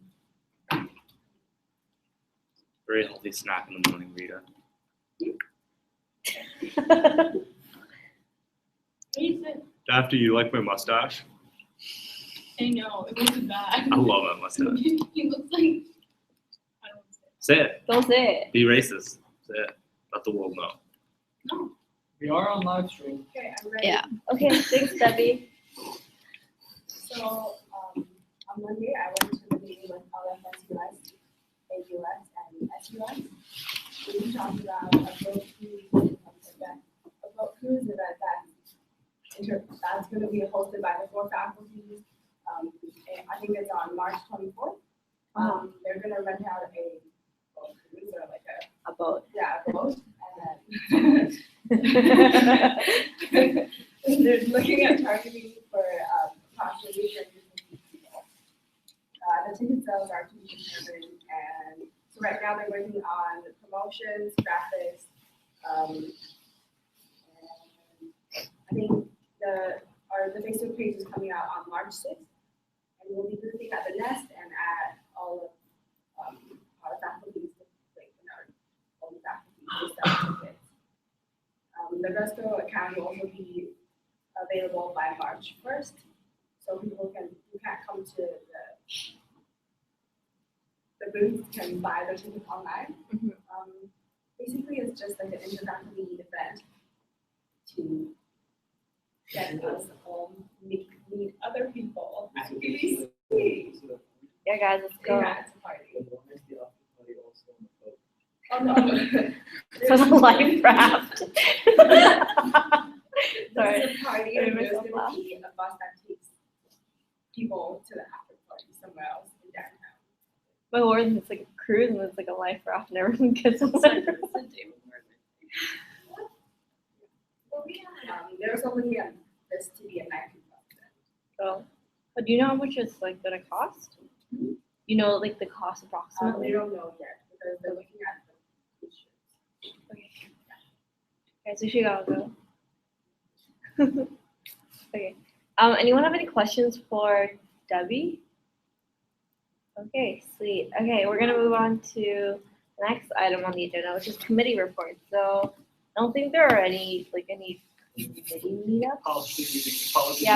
Very healthy snack in the morning, Rita. Daphne, you like my mustache? I know, it wasn't bad. I love my mustache. He looks like, I don't know. Say it. Don't say it. Be racist. Say it. let the world know. We are on live stream. Okay, I'm ready. Yeah. Okay, thanks, Debbie. So, on Monday, I went to the meeting with LFSUS, AUS, and SUS. We talked about a boat cruise event that's going to be hosted by the 4 faculties. And I think it's on March 24th. They're going to rent out a boat cruise or like A boat. a boat, and then they're looking at targeting for approximately 350 people. The ticket sales are to be determined, and so right now they're working on the promotions, graphics, and I think the Facebook page is coming out on March 6th, and we'll be looking at the Nest and at all of our faculties, like in our own faculties to sell tickets. The Resco account will also be available by March 1st, so people who can't come to the booth can buy their tickets online. Basically, it's just like an interfaculty event to get us home, meet other people at UBC. Yeah, guys, let's go. Yeah, it's a party. Oh, no. For the life raft. Sorry. This is a party, I and made there's myself gonna be a bus that takes people to the after party somewhere else in downtown. My lord, it's like a cruise and it's like a life raft and everyone gets on there. There's only this to be a 90. So, but do you know how much it's like gonna cost? You know, like the cost We approximately? don't know yet because they're looking at the cruise ships. Okay, so she gotta go. Okay. Anyone have any questions for Debbie? Okay, sweet. Okay, we're gonna move on to the next item on the agenda, which is committee reports. So I don't think there are any committee meetups. Policy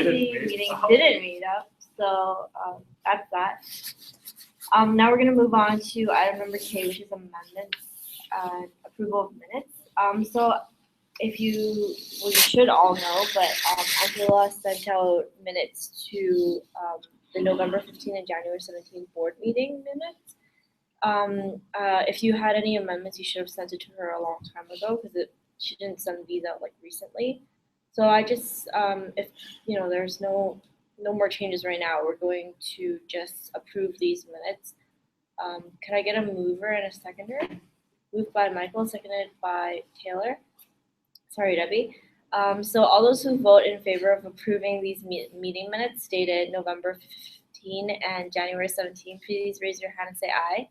meetings didn't meet up, so that's that. Now we're gonna move on to item number K, which is amendments and approval of minutes. So if you should all know, but Angela sent out minutes to the November 15 and January 17 board meeting minutes. If you had any amendments, you should have sent it to her a long time ago because she didn't send these out like recently. So I just, if there's no more changes right now, we're going to just approve these minutes. Can I get a mover and a seconder? Moved by Michael, seconded by Taylor. Sorry, Debbie. So all those who vote in favor of approving these meeting minutes dated November 15 and January 17, please raise your hand and say aye.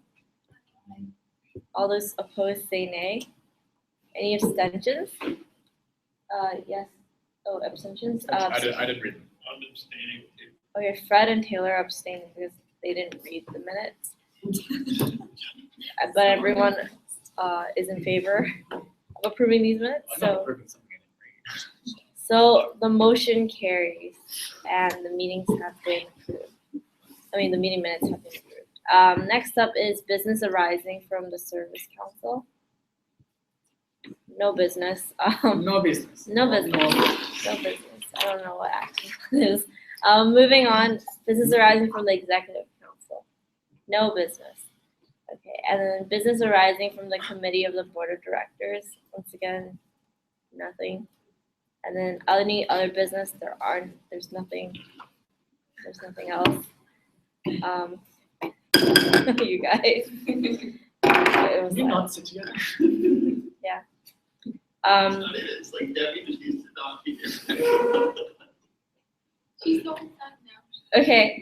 All those opposed say nay. Any abstentions? Yes. Oh, abstentions? I didn't read them. I'm abstaining too. Okay, Fred and Taylor are abstaining because they didn't read the minutes. But everyone is in favor of approving these minutes, I'm not so. approving something I didn't read. So the motion carries and the meetings have been approved. The meeting minutes have been approved. Next up is business arising from the Service Council. No business. No business. No business. No business. I don't know what action it is. Moving on, business arising from the Executive Council. No business. Okay, and then business arising from the Committee of the Board of Directors. Once again, nothing. And then any other business, there's nothing else. You guys. It was You that. not sit together. Yeah. It's like Debbie just needs to not be here. She's going back now. Okay.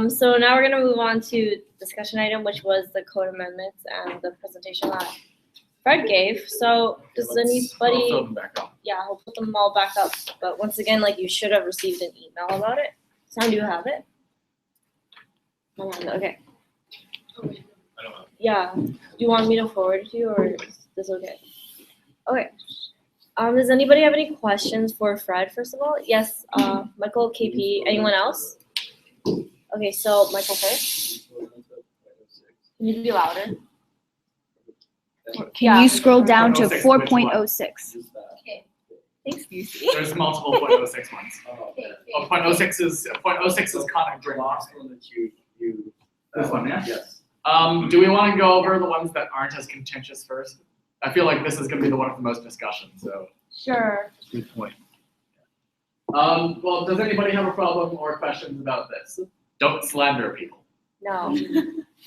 So now we're gonna move on to discussion item, which was the code amendments and the presentation that Fred gave. So does I'll anybody? fill them back up. Yeah, I'll put them all back up. But once again, you should have received an email about it. Sam, do you have it? Okay. I don't know. Yeah. Do you want me to forward it to you, or is this okay? Okay. Does anybody have any questions for Fred, first of all? Yes, Michael, KP, anyone else? Okay, so Michael first. Can you be louder? Can you scroll Yeah. down to 4.06, which 4.06? Use that. Okay. Thanks, Lucy. There's multiple 0.06 ones. Oh, Okay. Oh, 0.06 is contact The drink. last one that you. This one, yeah? Yes. Do we want to go over the ones that aren't as contentious first? I feel like this is going to be the one with the most discussion, so. Sure. Good point. Well, does anybody have a problem or questions about this? Don't slander people. No,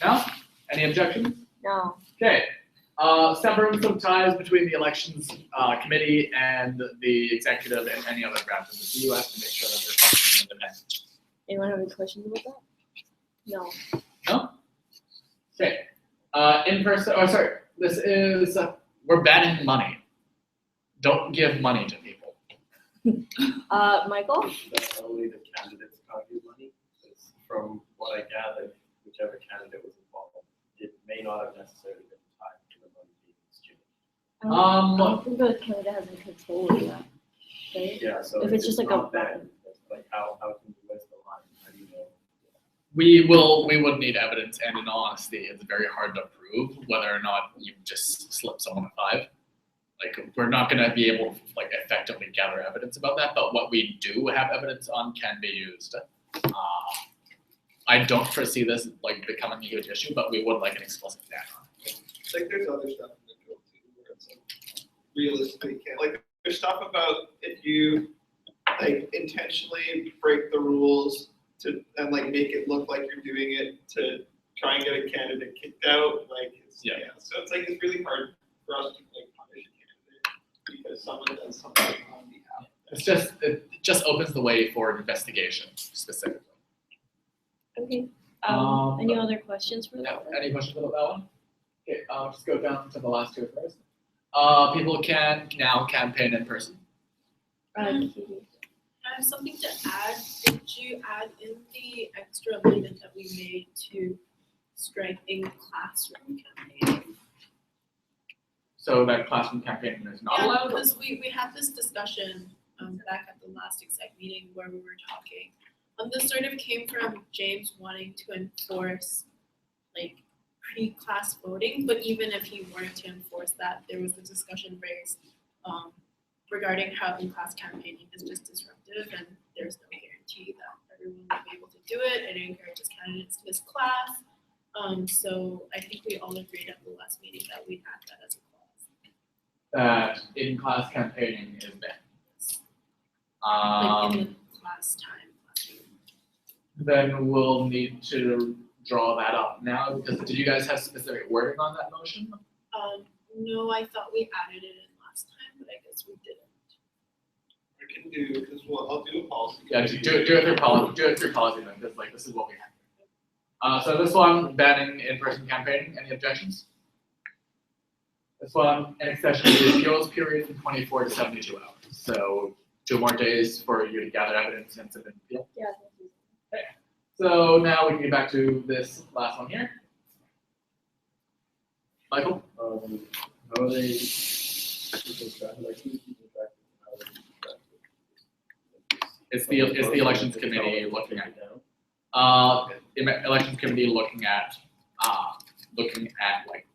No? Any objections? no. Okay. Severance of ties between the elections committee and the executive and any other branches of the CUS to make sure that they're functioning independently. Anyone have any questions about that? No. No? Okay. In person, oh, sorry, this is, we're banning money. Don't give money to people. Michael? That's only the candidates can't give money. It's from what I gathered, whichever candidate was involved, it may not have necessarily been tied to the money being exchanged. I don't think the candidate has any control over that, right? Yeah, so If it's just like a not that, it's like how can you waste the line? How do you know? We would need evidence, and in all honesty, it's very hard to prove whether or not you just slipped someone a 5. Like, we're not gonna be able to like effectively gather evidence about that, but what we do have evidence on can be used. I don't foresee this like becoming a huge issue, but we would like an explicit ban on it. It's like there's other stuff in the code too, where it's like realistically can't, like there's stuff about if you like intentionally break the rules to, and like make it look like you're doing it to try and get a candidate kicked out, like it's, Yeah. so it's like, it's really hard for us to like punish a candidate because someone does something on behalf. It just opens the way for investigation specifically. Okay. Um, Any other questions for No, that? any questions about that one? Okay, I'll just go down to the last two first. People can now campaign in person. Katie. I have something to add. Did you add in the extra amendment that we made to strike in classroom campaigning? So that classroom campaigning is not Yeah, allowed? because we had this discussion back at the last exec meeting where we were talking. This sort of came from James wanting to enforce like pre-class voting, but even if he weren't to enforce that, there was the discussion raised regarding how in-class campaigning is just disruptive and there's no guarantee that everyone will be able to do it, and it encourages candidates to miss class. So I think we all agreed at the last meeting that we had that as a clause. That in-class campaigning is banned. Like in the class time. Then we'll need to draw that up now, because did you guys have specific wording on that motion? No, I thought we added it in last time, but I guess we didn't. I can do, because I'll do a policy. Yeah, do it through policy then, because like this is what we have. So this one, banning in-person campaigning, any objections? This one, an extension of the appeals period from 24 to 72 hours. So 2 more days for you to gather evidence and submit an appeal. Yeah. Okay. So now we can get back to this last one here. Michael? How are they keeping track, like who's keeping track of how they're keeping track of? It's the elections committee looking at elections committee looking at like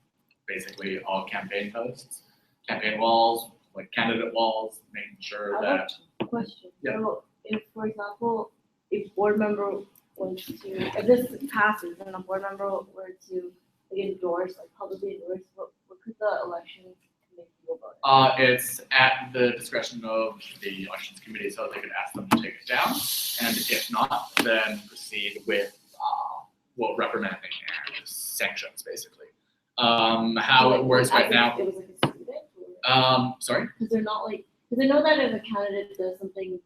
basically all campaign posts, campaign walls, like candidate walls, making sure that. Question. Yeah. So if, for example, if board member wants to, if this passes and a board member were to like, endorse, like publicly endorse, what could the election committee do about it? It's at the discretion of the elections committee, so they could ask them to take it down, and if not, then proceed with reprimanding and sanctions, basically. How it works right now. It was like a student? Sorry? Because they're not like, because I know that if a candidate does something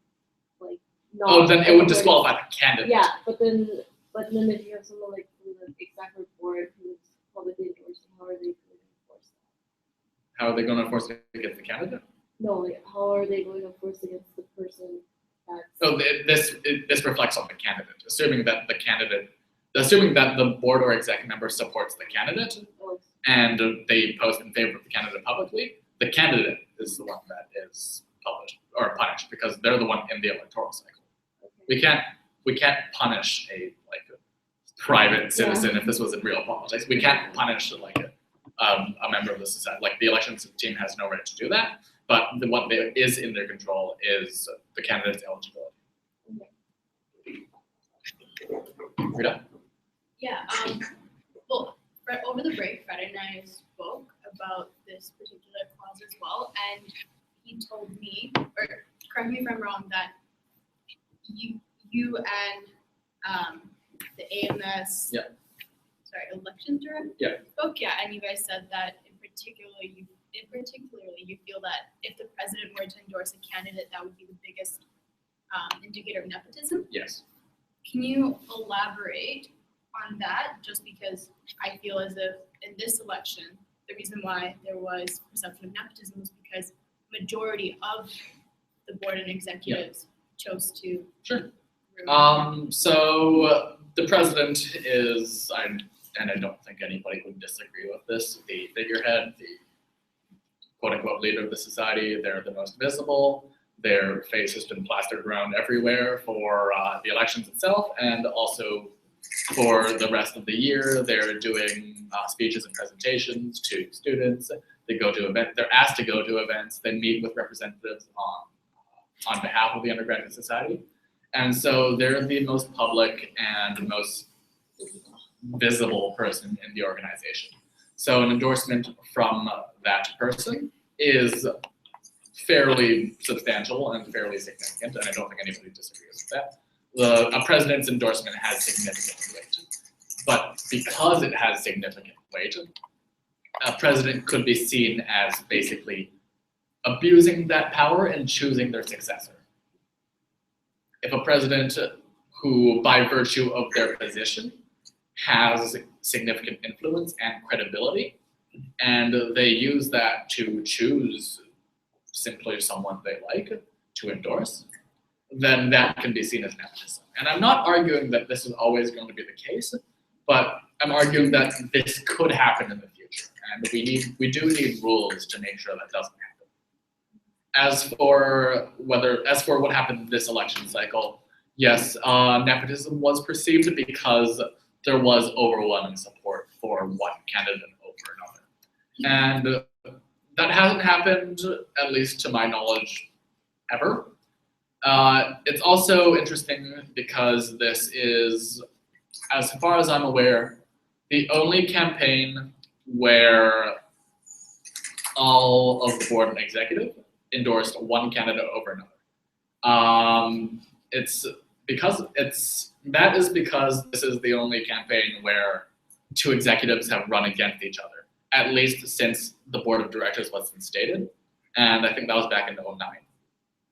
like not. Oh, then it would disqualify the candidate. Yeah, but then if you have someone like from the executive board who's publicly endorsing, how are they going to enforce that? How are they going to enforce it against the candidate? No, like how are they going to enforce against the person that's? Oh, this reflects on the candidate, assuming that the board or exec member supports the candidate and they post in favor of the candidate publicly, the candidate is the one that is published or punished because they're the one in the electoral cycle. Okay. We can't punish a private citizen if this was in real politics. We can't punish a member of the society. Like the elections team has no right to do that, but what is in their control is the candidate's eligibility. Rita? Yeah, well, over the break, Fred and I spoke about this particular clause as well, and he told me, or correct me if I'm wrong, that you and the AMS, elections director spoke, and you guys said that in particular you feel that if the president were to endorse a candidate, that would be the biggest indicator of nepotism. Yes. Can you elaborate on that? Just because I feel as if in this election, the reason why there was perception of nepotism was because majority of the board and executives chose to. Sure. So the president is, and I don't think anybody would disagree with this, the figurehead, the quote-unquote leader of the society. They're the most visible. Their face has been plastered around everywhere for the elections itself, and also for the rest of the year. They're doing speeches and presentations to students. They go to events. They're asked to go to events. They meet with representatives on behalf of the undergraduate society. And so they're the most public and most visible person in the organization. So an endorsement from that person is fairly substantial and fairly significant, and I don't think anybody disagrees with that. A president's endorsement has significant weight, but because it has significant weight, a president could be seen as basically abusing that power and choosing their successor. If a president who, by virtue of their position, has significant influence and credibility, and they use that to choose simply someone they like to endorse, then that can be seen as nepotism. And I'm not arguing that this is always going to be the case, but I'm arguing that this could happen in the future, and we do need rules to make sure that doesn't happen. As for what happened this election cycle, yes, nepotism was perceived because there was overwhelming support for one candidate over another. And that hasn't happened, at least to my knowledge, ever. It's also interesting because this is, as far as I'm aware, the only campaign where all of the board and executive endorsed one candidate over another. That is because this is the only campaign where two executives have run against each other, at least since the board of directors was instated, and I think that was back in 2009.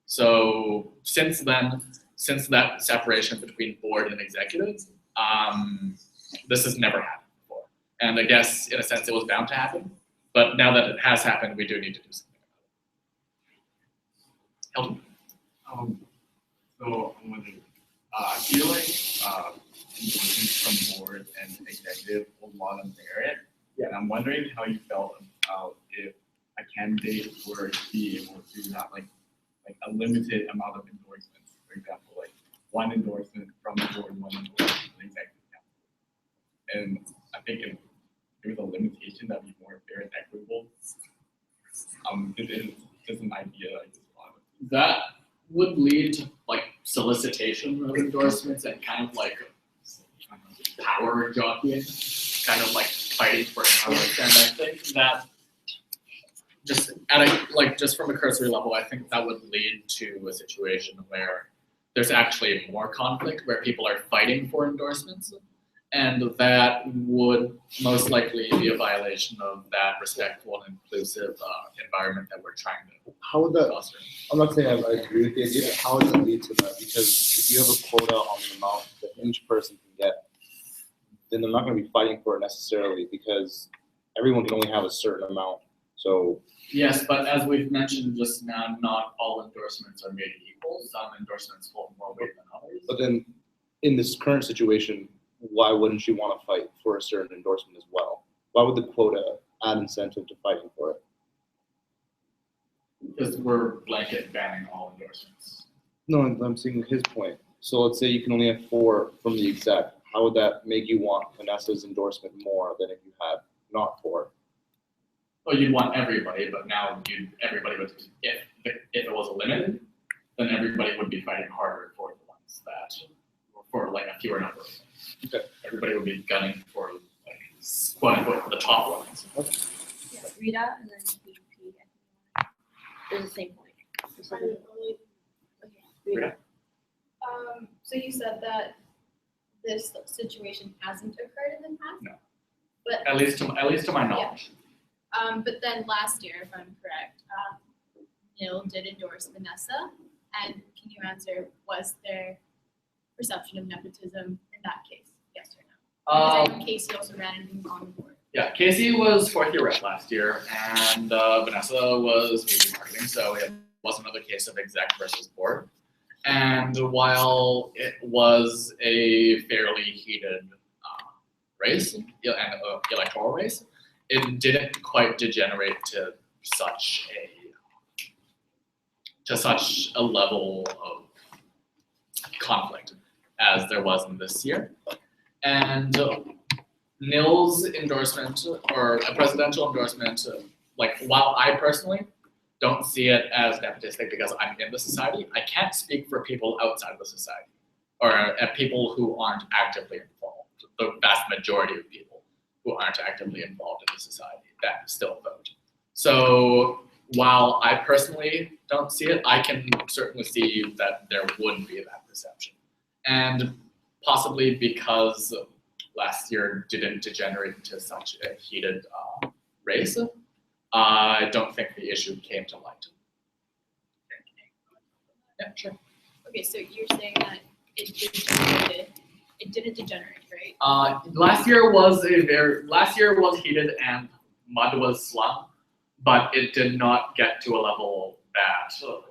So since then, since that separation between board and executives, this has never happened before. And I guess in a sense it was bound to happen, but now that it has happened, we do need to do something about it. Elton? So I'm wondering, I feel like endorsements from board and executive hold a lot of merit. Yeah. And I'm wondering how you felt about if a candidate were to be able to have like a limited amount of endorsements. For example, like one endorsement from the board, one endorsement from the executive council. And I think if there was a limitation, that'd be more fair and equitable. It is just an idea I just thought of. That would lead to like solicitation of endorsements and kind of like power jockeying, kind of like fighting for power. And I think that just from a cursory level, I think that would lead to a situation where there's actually more conflict, where people are fighting for endorsements, and that would most likely be a violation of that respectful and inclusive environment that we're trying to How would that, foster. I'm not saying I agree with the idea, but how does it lead to that? Because if you have a quota on the amount that each person can get, then they're not going to be fighting for it necessarily, because everyone can only have a certain amount. So Yes, but as we've mentioned just now, not all endorsements are made equal. Some endorsements hold more weight than others. But then in this current situation, why wouldn't you want to fight for a certain endorsement as well? Why would the quota add incentive to fighting for it? Because we're blanket banning all endorsements. No, I'm seeing his point. So let's say you can only have 4 from the exec. How would that make you want Vanessa's endorsement more than if you had not 4? oh, you'd want everybody, but now everybody would, if it was limited, then everybody would be fighting harder for the ones that, for like a fewer number of things. Okay. Everybody would be gunning for like, quote unquote, the top ones. Yeah, Rita and then PvP. They're the same point. Rita? So you said that this situation hasn't occurred in the past? No. But At least to my knowledge. But then last year, if I'm correct, Neil did endorse Vanessa. And can you answer, was there perception of nepotism in that case? Yes or no? Because I know Casey also ran and he was on the board. Yeah, Casey was 4th year rep last year, and Vanessa was VP marketing, so it was another case of exec versus board. And while it was a fairly heated race, and electoral race, it didn't quite degenerate to such a level of conflict as there was in this year. And Nil's endorsement, or a presidential endorsement, like while I personally don't see it as nepotistic because I'm in the society, I can't speak for people outside of the society or people who aren't actively involved, the vast majority of people who aren't actively involved in the society that still vote. So while I personally don't see it, I can certainly see that there would be that perception. And possibly because last year didn't degenerate into such a heated race, I don't think the issue came to light. Yeah, sure. Okay, so you're saying that it didn't degenerate, right? Last year was heated and mud was slung, but it did not get to a level that Well,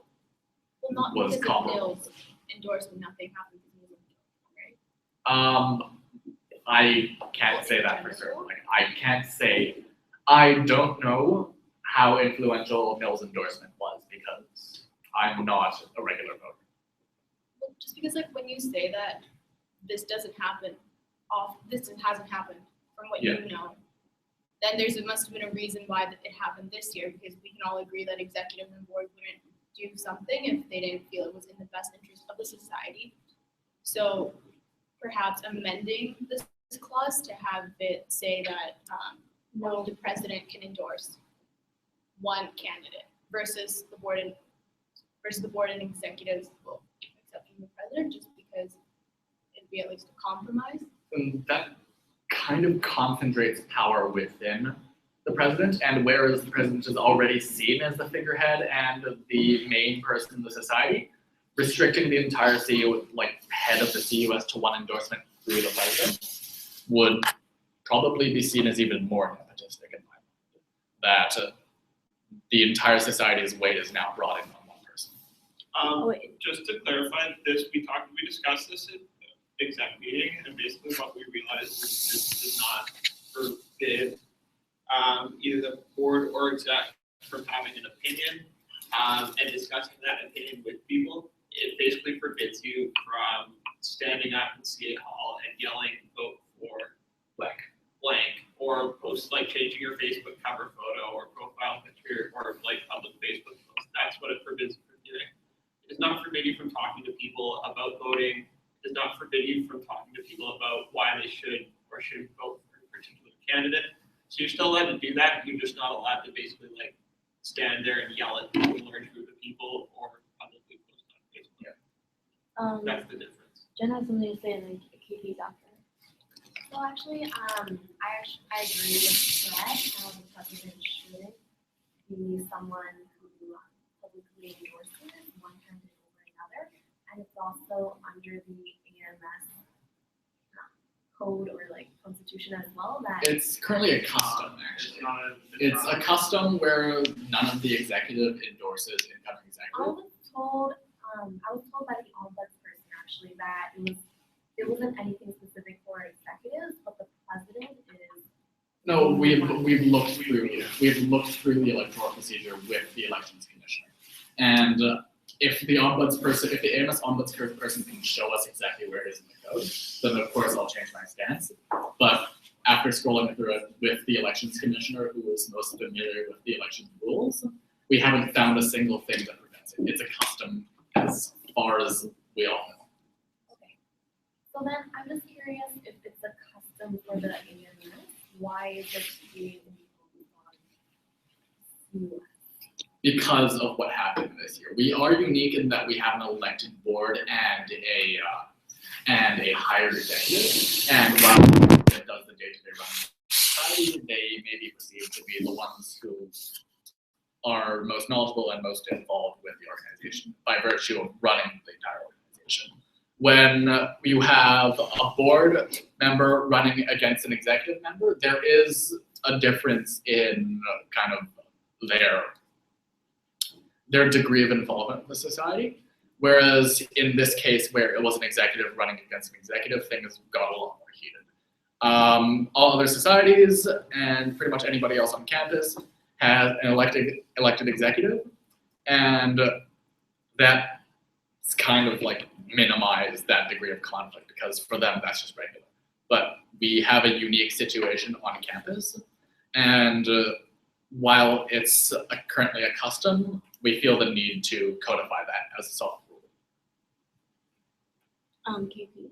not was because of comparable. Neil's endorsement, nothing happened because of Neil, right? I can't say that for certain. Like, I can't say. I don't know how influential Nil's endorsement was because I'm not a regular voter. Well, just because like when you say that this doesn't happen, this hasn't happened from what you know, then must have been a reason why it happened this year, because we can all agree that executive and board wouldn't do something if they didn't feel it was in the best interest of the society. So perhaps amending this clause to have it say that the president can endorse one candidate versus the board and executives, well, excepting the president, just because it'd be at least a compromise. And that kind of concentrates power within the president, and whereas the president is already seen as the figurehead and the main person in the society, restricting the entire head of the CUS to one endorsement through the president would probably be seen as even more nepotistic in my mind. That the entire society's weight is now brought in on one person. Just to clarify, we discussed this at the exec meeting, and basically what we realized was this does not forbid either the board or exec from having an opinion and discussing that opinion with people. It basically forbids you from standing up in City Hall and yelling, vote for blank, or changing your Facebook cover photo or profile picture or public Facebook post. That's what it forbids you from doing. It does not forbid you from talking to people about voting. It does not forbid you from talking to people about why they should or shouldn't vote for a particular candidate. So you're still allowed to do that. You're just not allowed to basically stand there and yell at a large group of people or publicly post on Facebook. That's the difference. Jen has something to say in KP's after. So actually, I agree with Brett. The president should be someone who publicly endorses one candidate over another, and it's also under the AMS code or constitution as well that It's currently a custom, actually. It's a custom where none of the executive endorses incoming executive. I was told by the ombudsperson actually that it wasn't anything specific for executives, but the president is. No, we've looked through the electoral procedure with the elections commissioner, and if the AMS ombudsperson can show us exactly where it is in the code, then of course I'll change my stance. But after scrolling through it with the elections commissioner, who is most familiar with the election rules, we haven't found a single thing that prevents it. It's a custom as far as we all know. Okay. So then I'm just curious if it's a custom for the AMS, why is it being imposed on CUS? Because of what happened this year. We are unique in that we have an elected board and a hired executive. And while it does the day-to-day running of society, they may be perceived to be the ones who are most knowledgeable and most involved with the organization by virtue of running the entire organization. When you have a board member running against an executive member, there is a difference in kind of their degree of involvement in the society. Whereas in this case, where it was an executive running against an executive, things got a lot more heated. All other societies and pretty much anybody else on campus has an elected executive, and that's kind of like minimize that degree of conflict because for them that's just regular. But we have a unique situation on campus, and while it's currently a custom, we feel the need to codify that as a soft rule. KP.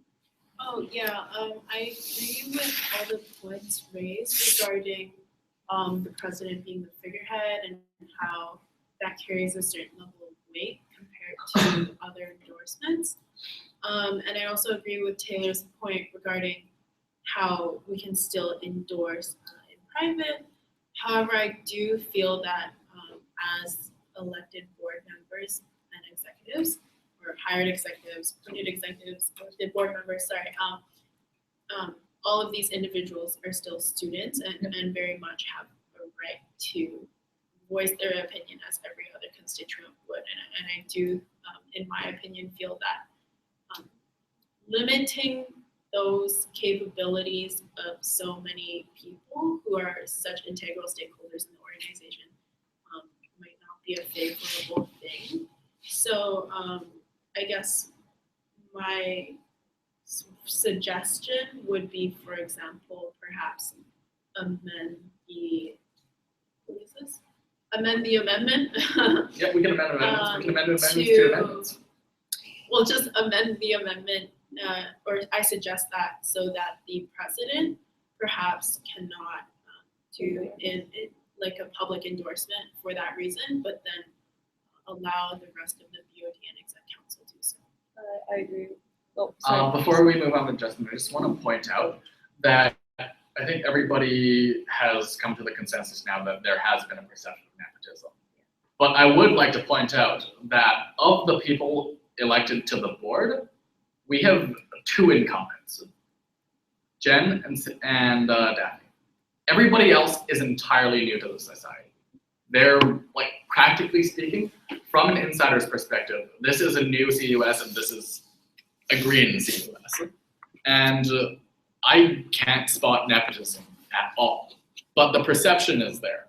Oh, yeah, I agree with all the points raised regarding the president being the figurehead and how that carries a certain level of weight compared to other endorsements. And I also agree with Taylor's point regarding how we can still endorse in private. However, I do feel that as elected board members and executives, or hired executives, appointed executives, elected board members, all of these individuals are still students and very much have a right to voice their opinion as every other constituent would. And I do, in my opinion, feel that limiting those capabilities of so many people who are such integral stakeholders in the organization might not be a favorable thing. So I guess my suggestion would be, for example, perhaps amend the amendment. Yeah, we can amend amendments. We can amend amendments to amendments. We'll just amend the amendment, or I suggest that so that the president perhaps cannot do like a public endorsement for that reason, but then allow the rest of the BOD and exec council to do so. I agree. Oh, before we move on to Justin, I just want to point out that I think everybody has come to the consensus now that there has been a perception of nepotism. But I would like to point out that of the people elected to the board, we have two incumbents, Jen and Daphne. Everybody else is entirely new to the society. They're, like, practically speaking, from an insider's perspective, this is a new CUS and this is a green CUS. And I can't spot nepotism at all, but the perception is there.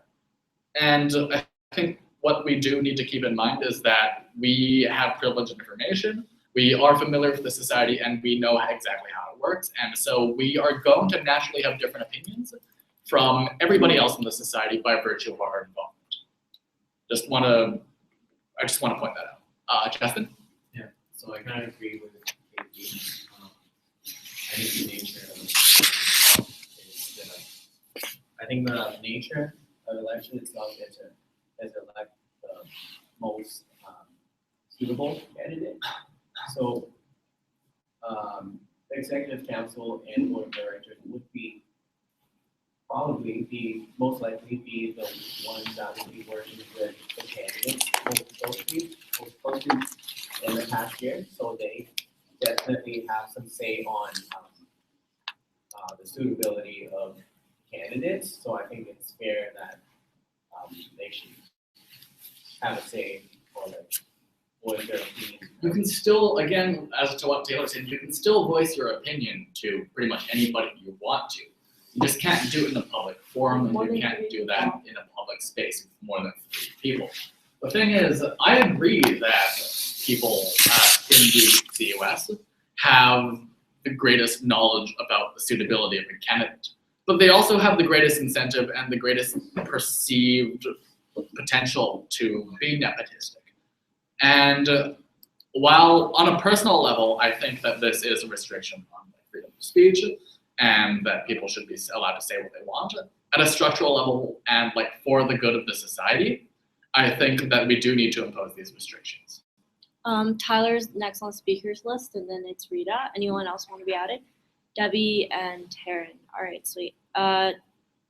And I think what we do need to keep in mind is that we have privileged information, we are familiar with the society, and we know exactly how it works. And so we are going to naturally have different opinions from everybody else in the society by virtue of our involvement. I just want to point that out. Justin? Yeah, so I kind of agree with KP. I think the nature of I think the nature of election itself is to elect the most suitable candidate. So the executive council and board of directors would probably be most likely be the ones that would be working with the candidates most closely in the past year. So they definitely have some say on the suitability of candidates. So I think it's fair that they should have a say on what their opinion. You can still, again, as to what Taylor said, you can still voice your opinion to pretty much anybody you want to. You just can't do it in a public forum, and you can't do that in a public space with more than 3 people. The thing is, I agree that people in the CUS have the greatest knowledge about the suitability of a candidate. but they also have the greatest incentive and the greatest perceived potential to be nepotistic. And while on a personal level, I think that this is a restriction on freedom of speech and that people should be allowed to say what they want, at a structural level and like for the good of the society, I think that we do need to impose these restrictions. Tyler's next on speakers list, and then it's Rita. Anyone else want to be added? Debbie and Taryn. All right, sweet. Tyler,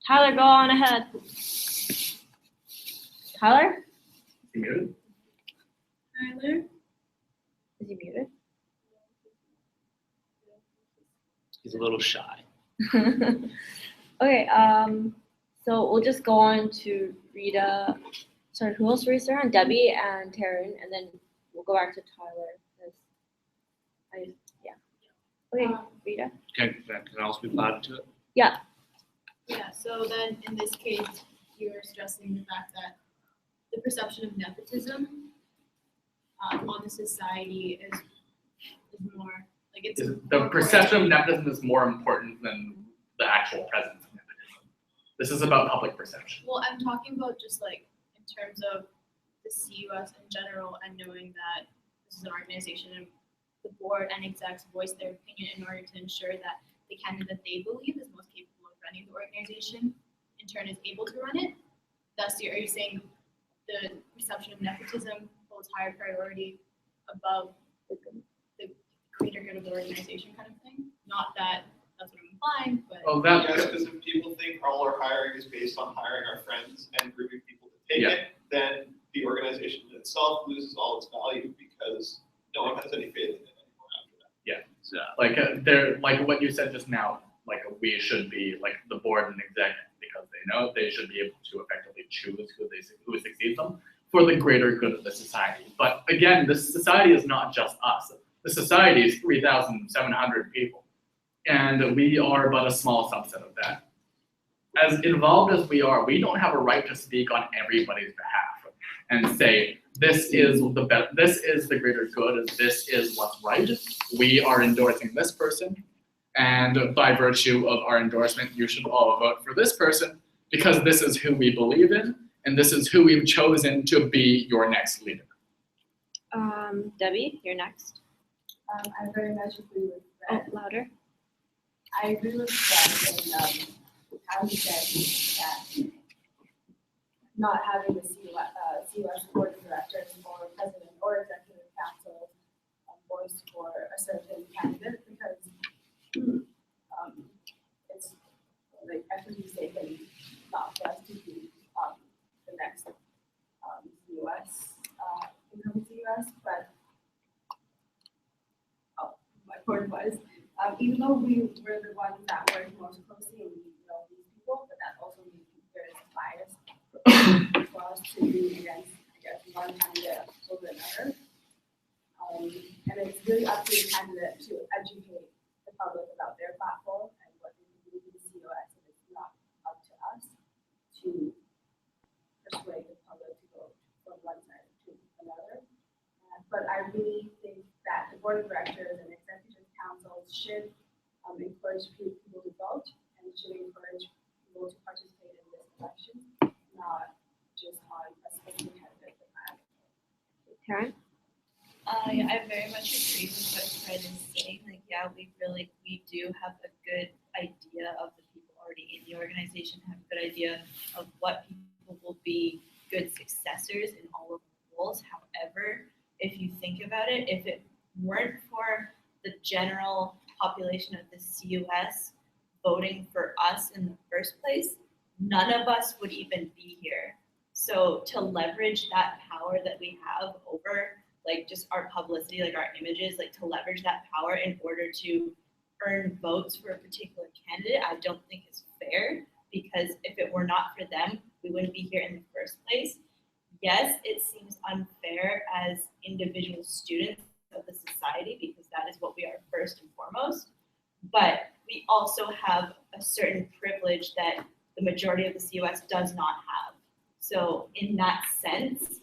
go on ahead. Tyler? You muted? Tyler? Is he muted? He's a little shy. Okay, so we'll just go on to Rita. Sorry, who else raised their hand? Debbie and Taryn, and then we'll go back to Tyler. Okay, Rita. Can I also be added to it? Yeah. Yeah, so then in this case, you're stressing the fact that the perception of nepotism on the society is more, like it's. The perception of nepotism is more important than the actual presence of nepotism. This is about public perception. Well, I'm talking about just like in terms of the CUS in general and knowing that this is an organization and the board and execs voice their opinion in order to ensure that the candidate they believe is most capable of running the organization in turn is able to run it. Thus, are you saying the perception of nepotism holds higher priority above the greater good of the organization kind of thing? Not that that's what I'm implying, but. Oh, that. Yes, because if people think all our hiring is based on hiring our friends and grouping people to take it, then the organization itself loses all its value because no one has any faith in it anymore after that. Yeah, like they're like what you said just now. Like we should be like the board and exec because they know they should be able to effectively choose who succeeds them for the greater good of the society. But again, this society is not just us. The society is 3,700 people, and we are but a small subset of that. As involved as we are, we don't have a right to speak on everybody's behalf and say, this is the greater good, this is what's right. We are endorsing this person, and by virtue of our endorsement, you should all vote for this person because this is who we believe in, and this is who we've chosen to be your next leader. Debbie, you're next. I very much agree with Oh, that. louder. I agree with that and how he said that not having the CUS Board of Directors or President or Executive Council voice for a certain candidate because it's like equity's sake and not for us to be the next CUS, incoming CUS, but my point was, even though we were the ones that worked most closely and we know these people, but that also means there is a bias for us to be against, I guess, one candidate over another. And it's really up to the candidate to educate the public about their platform and what they believe in the CUS, and it's not up to us to persuade the public to go from one side to another. But I really think that the board of directors and executive councils should encourage people to vote and should encourage people to participate in this election, not just on a specific candidate. Taryn? Yeah, I very much agree with what Fred is saying. Like, yeah, we do have a good idea of the people already in the organization, have a good idea of what people will be good successors in all of the roles. However, if you think about it, if it weren't for the general population of the CUS voting for us in the first place, none of us would even be here. So to leverage that power that we have over like just our publicity, like our images, like to leverage that power in order to earn votes for a particular candidate, I don't think is fair, because if it were not for them, we wouldn't be here in the first place. Yes, it seems unfair as individual students of the society, because that is what we are first and foremost, but we also have a certain privilege that the majority of the CUS does not have. So in that sense,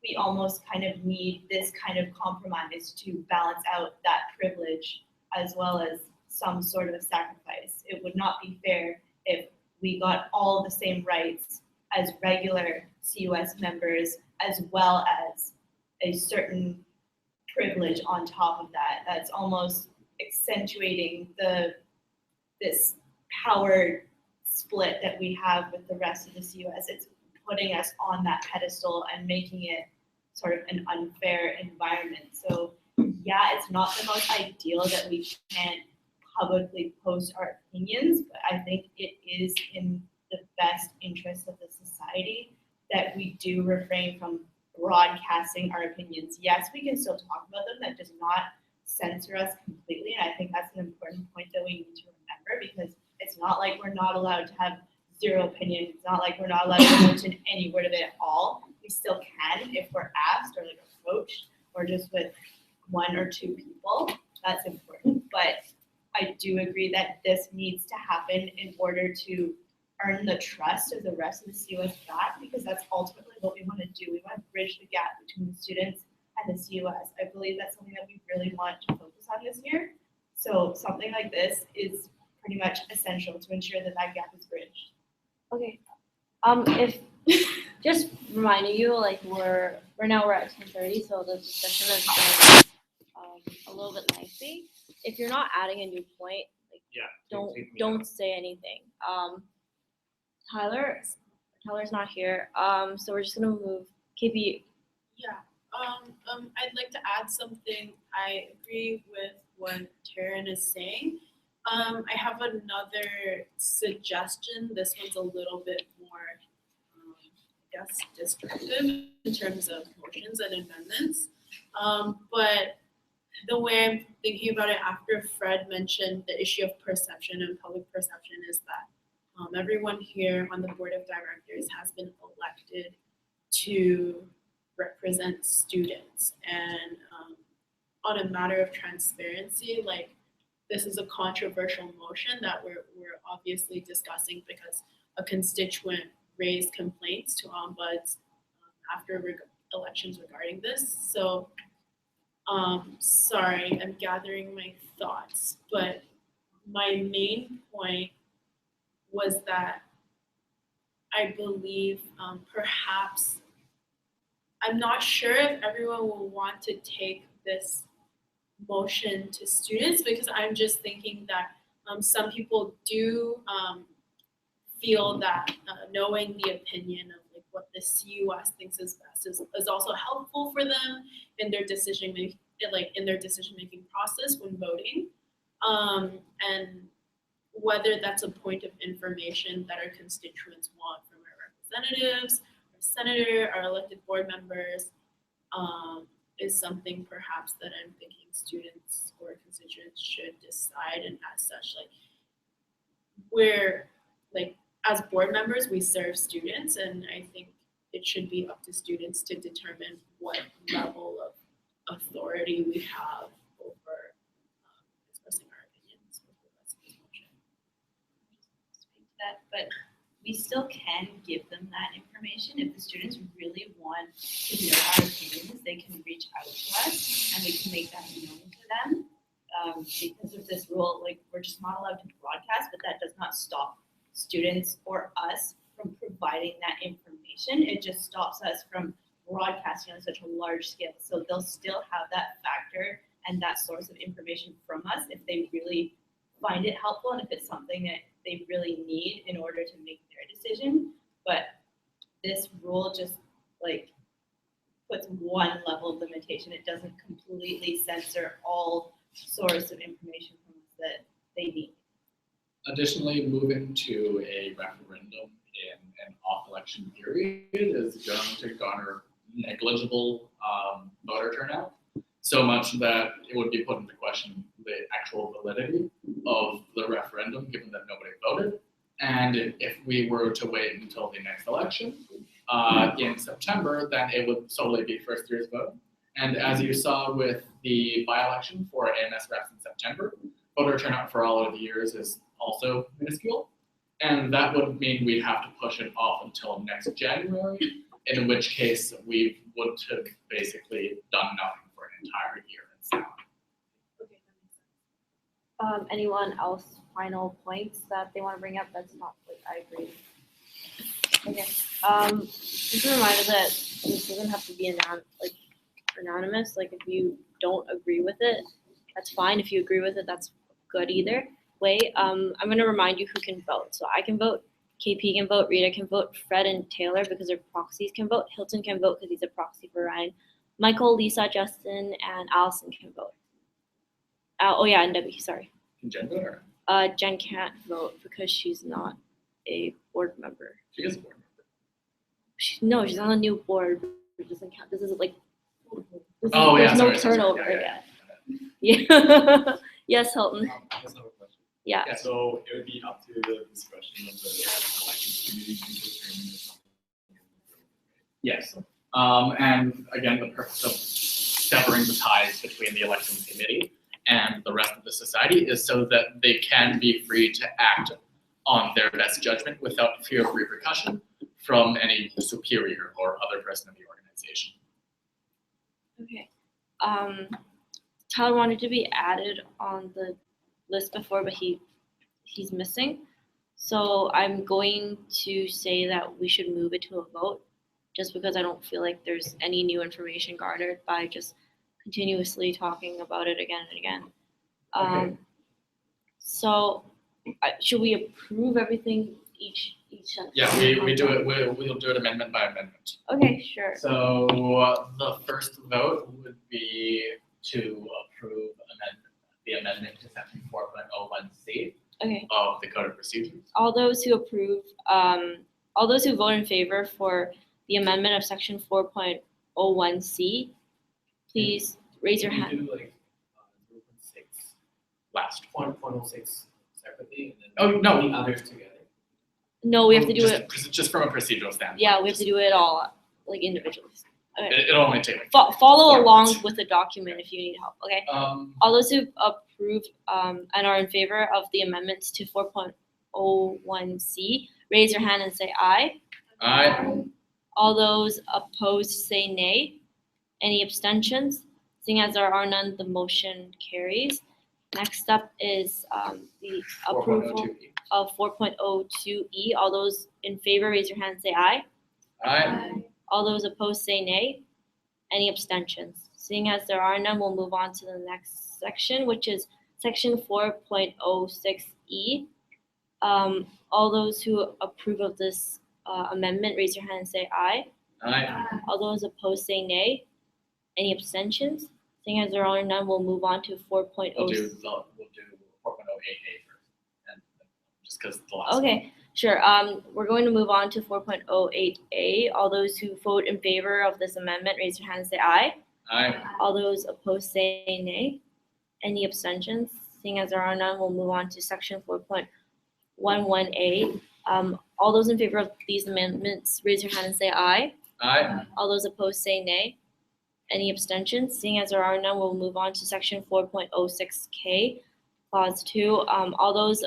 we almost kind of need this kind of compromise to balance out that privilege as well as some sort of sacrifice. It would not be fair if we got all the same rights as regular CUS members, as well as a certain privilege on top of that. That's almost accentuating this power split that we have with the rest of the CUS. It's putting us on that pedestal and making it sort of an unfair environment. So yeah, it's not the most ideal that we can't publicly post our opinions, but I think it is in the best interest of the society that we do refrain from broadcasting our opinions. Yes, we can still talk about them. That does not censor us completely. And I think that's an important point that we need to remember, because it's not like we're not allowed to have zero opinion. It's not like we're not allowed to mention any word of it at all. We still can if we're asked or like approached, or just with one or two people. That's important. But I do agree that this needs to happen in order to earn the trust of the rest of the CUS back, because that's ultimately what we want to do. We want to bridge the gap between the students and the CUS. I believe that's something that we really want to focus on this year. So something like this is pretty much essential to ensure that that gap is bridged. Okay. If just reminding you, like we're at 10:30, so the discussion is going a little bit lengthy. If you're not adding a new point, like don't say anything. Tyler's not here. So we're just gonna move. KP. Yeah. I'd like to add something. I agree with what Taryn is saying. I have another suggestion. This one's a little bit more, I guess, destructive in terms of motions and amendments. But the way I'm thinking about it after Fred mentioned the issue of perception and public perception is that everyone here on the board of directors has been elected to represent students, and on a matter of transparency, like this is a controversial motion that we're obviously discussing because a constituent raised complaints to ombuds after elections regarding this. So sorry, I'm gathering my thoughts, but my main point was that I believe perhaps, I'm not sure if everyone will want to take this motion to students, because I'm just thinking that some people do feel that knowing the opinion of like what the CUS thinks is best is also helpful for them in their decision making, process when voting, and whether that's a point of information that our constituents want from our representatives, our senator, our elected board members, is something perhaps that I'm thinking students or constituents should decide. And as such, like we're like, as board members, we serve students, and I think it should be up to students to determine what level of authority we have over expressing our opinions with regards to this motion. Speak to that, but we still can give them that information. If the students really want to know our opinions, they can reach out to us and we can make that known to them. Because of this rule, like we're just not allowed to broadcast, but that does not stop students or us from providing that information. It just stops us from broadcasting on such a large scale. So they'll still have that factor and that source of information from us if they really find it helpful and if it's something that they really need in order to make their decision. But this rule just like puts one level of limitation. It doesn't completely censor all source of information from us that they need. Additionally, moving to a referendum in an off-election period is going to garner negligible voter turnout, so much that it would be put into question the actual validity of the referendum, given that nobody voted. And if we were to wait until the next election in September, then it would solely be first year's vote. And as you saw with the by-election for AMS reps in September, voter turnout for all of the years is also minuscule. And that would mean we'd have to push it off until next January, in which case we would have basically done nothing for an entire year. Anyone else final points that they want to bring up, that's not what I agree. Okay, just a reminder that this doesn't have to be anonymous, like if you don't agree with it, that's fine. If you agree with it, that's good either way. I'm gonna remind you who can vote. So I can vote, KP can vote, Rita can vote, Fred and Taylor, because they're proxies, can vote, Hilton can vote because he's a proxy for Ryan, Michael, Lisa, Justin, and Allison can vote. Oh yeah, and Debbie, sorry. Can Jen vote or? Jen can't vote because she's not a board member. She is a board member. No, she's on a new board. It doesn't count. This is like. Oh, yeah, there's no sorry. turnover Yeah. yet. Yes, Hilton. I just have a question. Yeah. Yeah, so it would be up to the discretion of the elections committee to determine if something. Yes. And again, the purpose of severing the ties between the elections committee and the rest of the society is so that they can be free to act on their best judgment without fear of repercussion from any superior or other person in the organization. Okay. Tyler wanted to be added on the list before, but he's missing. So I'm going to say that we should move it to a vote, just because I don't feel like there's any new information garnered by just continuously talking about it again and again. Okay. So should we approve everything each? Yeah, we do it. We'll do it amendment by amendment. Okay, sure. So the first vote would be to approve the amendment to section 4.01C Okay. of the Code of Procedures. All those who approve, all those who vote in favor for the amendment of section 4.01C, please raise your hand. Can we do like 0.6, Last. 1.06 separately, and Oh, then no. the others together? No, we have to do it. Just from a procedural standpoint. Yeah, we have to do it all like individually. Okay. It'll only take. Follow 4 along minutes. with the document if you need help. Okay. All those who approve and are in favor of the amendments to 4.01C, raise your hand and say aye. Aye. All those opposed say nay. Any abstentions? Seeing as there are none, the motion carries. Next up is the approval 4.02E. of 4.02E. All those in favor, raise your hand and say aye. Aye. All those opposed say nay. Any abstentions? Seeing as there are none, we'll move on to the next section, which is section 4.06E. All those who approve of this amendment, raise your hand and say aye. Aye. All those opposed say nay. Any abstentions? Seeing as there are none, we'll move on to 4.06. We'll do 4.08A first, and just because the last. Okay, sure. We're going to move on to 4.08A. All those who vote in favor of this amendment, raise your hand and say aye. Aye. All those opposed say nay. Any abstentions? Seeing as there are none, we'll move on to section 4.11A. All those in favor of these amendments, raise your hand and say aye. Aye. All those opposed say nay. Any abstentions? Seeing as there are none, we'll move on to section 4.06K, clause 2. All those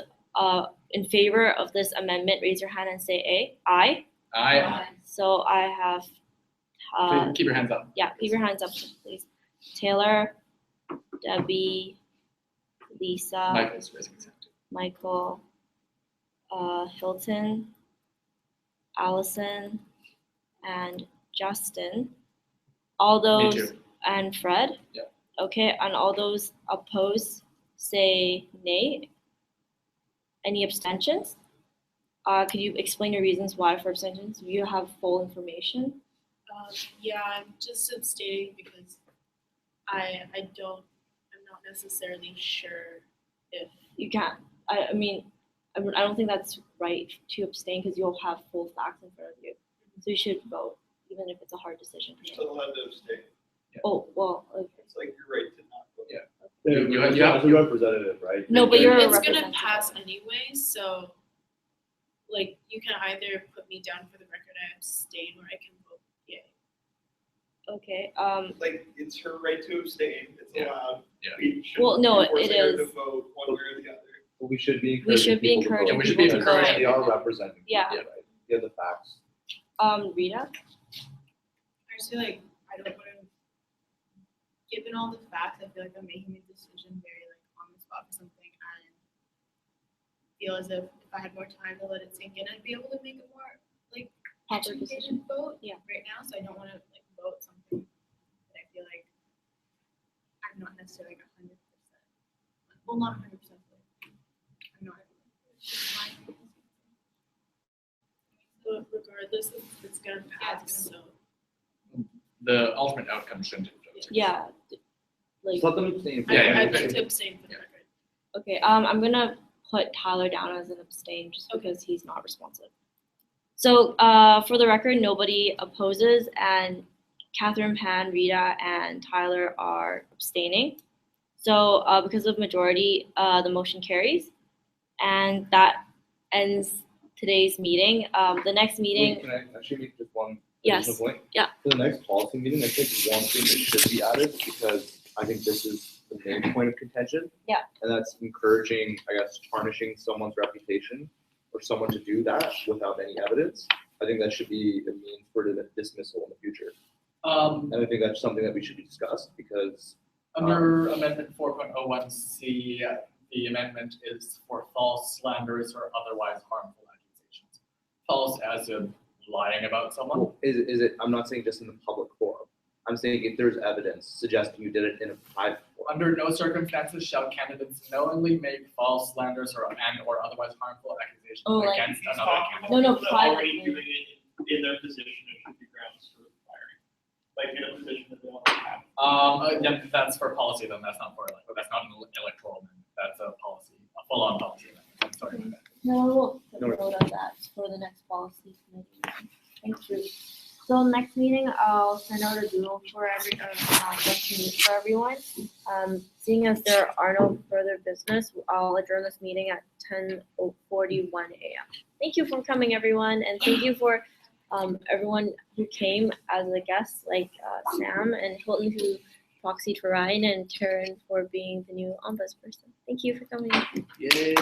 in favor of this amendment, raise your hand and say aye. Aye. So I have. Keep your hands up. Yeah, keep your hands up, please. Taylor, Debbie, Lisa, Michael's raising his hand. Michael, Hilton, Allison, and Justin. All those. Me too. And Fred? Yeah. Okay, and all those opposed say nay. Any abstentions? Could you explain your reasons why for abstentions? Do you have full information? Yeah, I'm just abstaining because I'm not necessarily sure if. You can't. I mean, I don't think that's right to abstain because you'll have full facts in front of you. So you should vote, even if it's a hard decision. You're still allowed to abstain. Oh, well, okay. It's like your right to not vote. Yeah. You have a representative, right? No, but you're a It's gonna representative. pass anyway, so like you can either put me down for the record, I abstain, or I can vote yay. Okay, Like, it's her right to abstain, it's allowed. Yeah. We shouldn't Well, no, be forcing it her is. to vote one way or the other. But we should be We encouraging should be people to encouraging vote. we should be people to vote. They are representing. Yeah. people, right? They have the facts. Rita? I just feel like I don't wanna, given all the facts, I feel like I'm making a decision very like on the spot for something, and feel as if I had more time to let it sink in, I'd be able to make a more like Proper educated vote. Yeah. Right now, so I don't want to like vote something that I feel like I'm not necessarily 100%. Well, not 100%. I'm not. But regardless, it's gonna pass, so. The ultimate outcome shouldn't influence. Yeah. Like, Just let them abstain. I'd like to abstain for the record. okay, I'm gonna put Tyler down as an abstain just because he's not responsive. So, for the record, nobody opposes, and Catherine, Pan, Rita, and Tyler are abstaining. So, because of majority, the motion carries, and that ends today's meeting. The next meeting. Wait, can I actually make just one Yes. additional point? Yeah. For the next policy meeting, I think one thing that should be added, because I think this is the main point of contention. Yeah. And that's encouraging, I guess, tarnishing someone's reputation for someone to do that without any evidence. I think that should be a means for the dismissal in the future. And I think that's something that we should discuss because. Under Amendment 4.01C, the amendment is for false, slanderous, or otherwise harmful accusations. False as in lying about someone. Well, is it, I'm not saying just in the public forum. I'm saying if there's evidence suggesting you did it in a private forum. Under no circumstances shall candidates knowingly make false, slanderous, or otherwise harmful accusations like- against another candidate. No, Already privately. doing it in their position, it should be grounds for firing. Like in a position that they don't have. Yeah, that's for policy then, that's not for, that's not an electoral amendment, that's a policy, a full-on policy amendment, I'm sorry about that. No, we'll put note of that for the next policy committee. Thank you. So next meeting, I'll send out a Zoom for for everyone. Seeing as there are no further business, I'll adjourn this meeting at 10:41 a.m. Thank you for coming, everyone, and thank you for everyone who came as a guest, like Sam and Hilton, who proxied for Ryan, and Taryn for being the new ombudsperson. Thank you for coming. Yay.